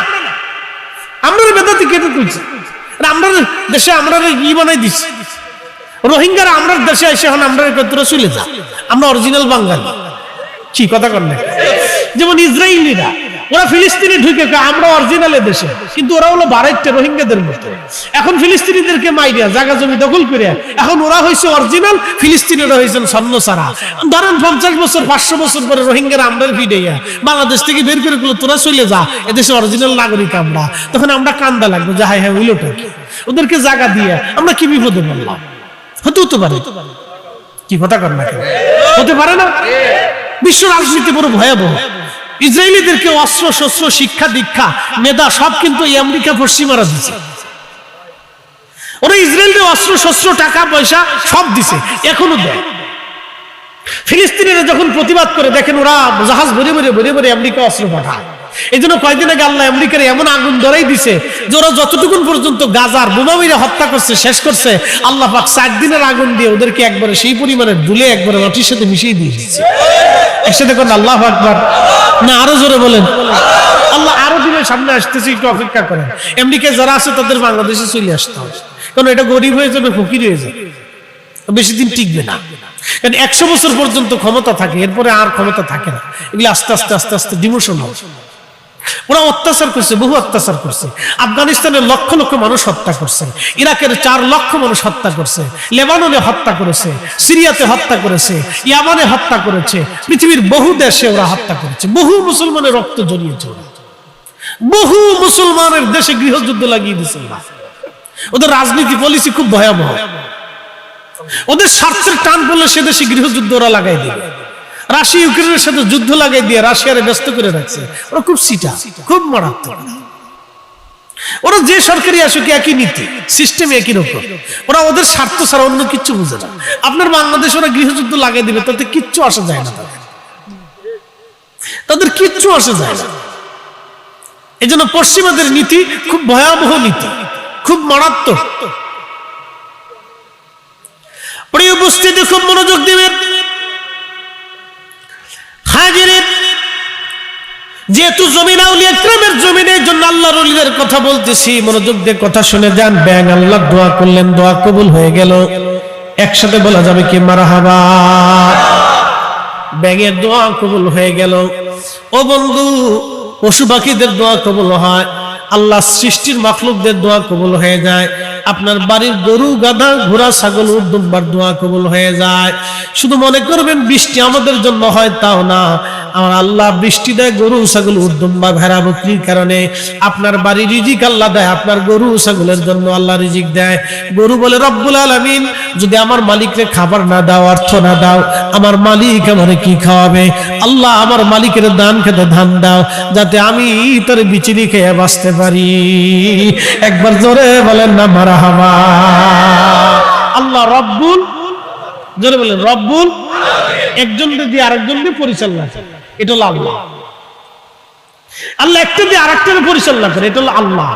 আমরা বেদাতি কেটে তুলছি। আমরা দেশে আমরা ই বানাই দিচ্ছি, রোহিঙ্গারা আমরা দেশে এসে এখন আমরা একত্র চলে যা, আমরা অরিজিনাল বাঙালি। কি কথা কর না? যেমন ইসরায়েলিরা, ওরা ফিলিস্তিনে ঢুকে আমরা অরিজিনালের দেশে, কিন্তু ওরা হলো বারেকটা রোহিঙ্গাদের মতো। এখন ফিলিস্তিনিদেরকে মাইরিয়া জায়গা জমি দখল করে এখন ওরা হয়েছে অরিজিনাল, ফিলিস্তিনিরা হয়েছেন ছন্নছাড়া। ধরেন 50 বছর 500 বছর পরে রোহিঙ্গারা আমরা ফিডাইয়া বাংলাদেশ থেকে বের করে গুলো তোরা চলে যা, এদেশে অরিজিনাল নাগরিক আমরা। তখন আমরা কান্দা লাগবে যে হাই হাই হইলোটা কি, ওদেরকে জায়গা দিয়ে আমরা কি বিপদে বললাম। হতে পারে, কি কথা কর না কেন? হতে পারে না? বিশ্ব রাজনীতি বড় ভয়াবহ। ইসরায়েলিদেরকে অস্ত্র শস্ত্র, শিক্ষা দীক্ষা, মেধা সব কিন্তু আমেরিকা পশ্চিমারা দিচ্ছে। ওরা ইসরায়েলের অস্ত্র শস্ত্র, টাকা পয়সা সব দিছে, এখনো দেয়। ফিলিস্তিনিরা যখন প্রতিবাদ করে, দেখেন ওরা জাহাজ ভরে ভরে ভরে ভরে আমেরিকা অস্ত্র পাঠায়। এই জন্য কয়েকদিন আগে আল্লাহ আমেরিকার এমন আগুন ধরাই দিছে যে ওরা যতটুকুন পর্যন্ত গাজার বোমা মেরে হত্যা করছে, শেষ করছে, আল্লাহ পাক 4 দিনের আগুন দিয়ে ওদেরকে একবারে সেই পরিমাণে দুলে একবারে মাটির সাথে মিশিয়ে দিয়ে দিচ্ছে। একসাথে কোন আল্লাহু আকবার না, আরো জোরে বলেন আল্লাহ। আরো দিনের সামনে আসতেছে, একটু অপেক্ষা করেন। আমেরিকায় যারা আছে তাদের বাংলাদেশে চলে আসতে হবে, কারণ এটা গরিব হয়ে যাবে, ফকির হয়ে যাবে, বেশি দিন টিকবে না। কারণ 100 বছর পর্যন্ত ক্ষমতা থাকে, এরপরে আর ক্ষমতা থাকে না। এগুলো আস্তে আস্তে আস্তে আস্তে ডিমোশন হবে। ওরা অত্যাচার করছে, বহু অত্যাচার করছে। আফগানিস্তানের লক্ষ লক্ষ মানুষ হত্যা করছে, ইরাকের 4 লক্ষ মানুষ হত্যা করছে, লেবাননে হত্যা করেছে, সিরিয়াতে হত্যা করেছে, ইয়ামানে হত্যা করেছে, পৃথিবীর বহু দেশে ওরা হত্যা করেছে। বহু মুসলমানের রক্ত জড়িয়েছে, বহু মুসলমানের দেশে গৃহযুদ্ধ লাগিয়ে দিয়েছে। ওদের রাজনীতি পলিসি খুব ভয়াবহ। ওদের স্বার্থের টান পড়লে সে দেশে গৃহযুদ্ধ ওরা লাগাই দিবে। রাশিয়া ইউক্রেনের সাথে যুদ্ধ লাগাই দিয়ে রাশিয়ারে ব্যস্ত করে রাখছে। ওরা খুব সিটা, খুব মারাত্মক। ওরা যে সরকারি আসুক একই নীতি, সিস্টেম একই রকম। ওরা ওদের স্বার্থ ছাড়া অন্য কিচ্ছু বুঝে না। আপনার বাংলাদেশ ওরা গৃহযুদ্ধ লাগাই দিবে, তাতে কিচ্ছু আসা যায় না, তাদের কিচ্ছু আসা যায় না। এই জন্য পশ্চিমাদের নীতি খুব ভয়াবহ নীতি, খুব মারাত্মক। প্রিয় উপস্থিতি, খুব মনোযোগ দিবেন। যেহেতু জমিন আউলিয়া ইকরামের জমিনের জন্য আল্লাহর ওলিদের কথা বলতেছি, মনোযোগ দিয়ে কথা শুনে যান। ব্যাং আল্লাহ দোয়া করলেন, দোয়া কবুল হয়ে গেল। একসাথে বলা যাবে কি মারহাবা? ব্যাঙের দোয়া কবুল হয়ে গেল। ও বন্ধু, পশু পাখিদের দোয়া কবুল হয়, আল্লাহ সৃষ্টির মাখলুকদের দোয়া কবুল হয়ে যায়। আপনার বাড়ির গরু, গাধা, ঘোড়া, ছাগল, উট, দুম্বার দোয়া কবুল হয়ে যায়। শুধু মনে করবেন বৃষ্টি আমাদের জন্য হয় তাও না, আমার আল্লাহ বৃষ্টি দেয় গরু, ছাগল, উট, দুম্বা, ভেড়া, বকরির কারণে। আপনার বাড়ি রিজিক আল্লাহ দেয়, আপনার গরু ছাগলের জন্য আল্লাহ রিজিক দেয়। গরু বলে রব্বুল আলামিন, যদি আমার মালিককে খাবার না দাও, অর্থ না দাও, আমার মালিক আমারে কি খাওয়াবে? আল্লাহ আমার মালিকের দান খেতে ধান দাও, যাতে আমি তোর বিচিনি খেয়ে বাঁচতে পারি। একবার জোরে বলেন না মারহাবা। আল্লাহ রব্বুল, জোরে বলেন রব্বুল। একজন দিয়ে আরেকজন দিয়ে পরিচালনা, এটা হলো আল্লাহ। আল্লাহ একটা দিয়ে আরেকটার পরিচালনা করে, এটা হলো আল্লাহ।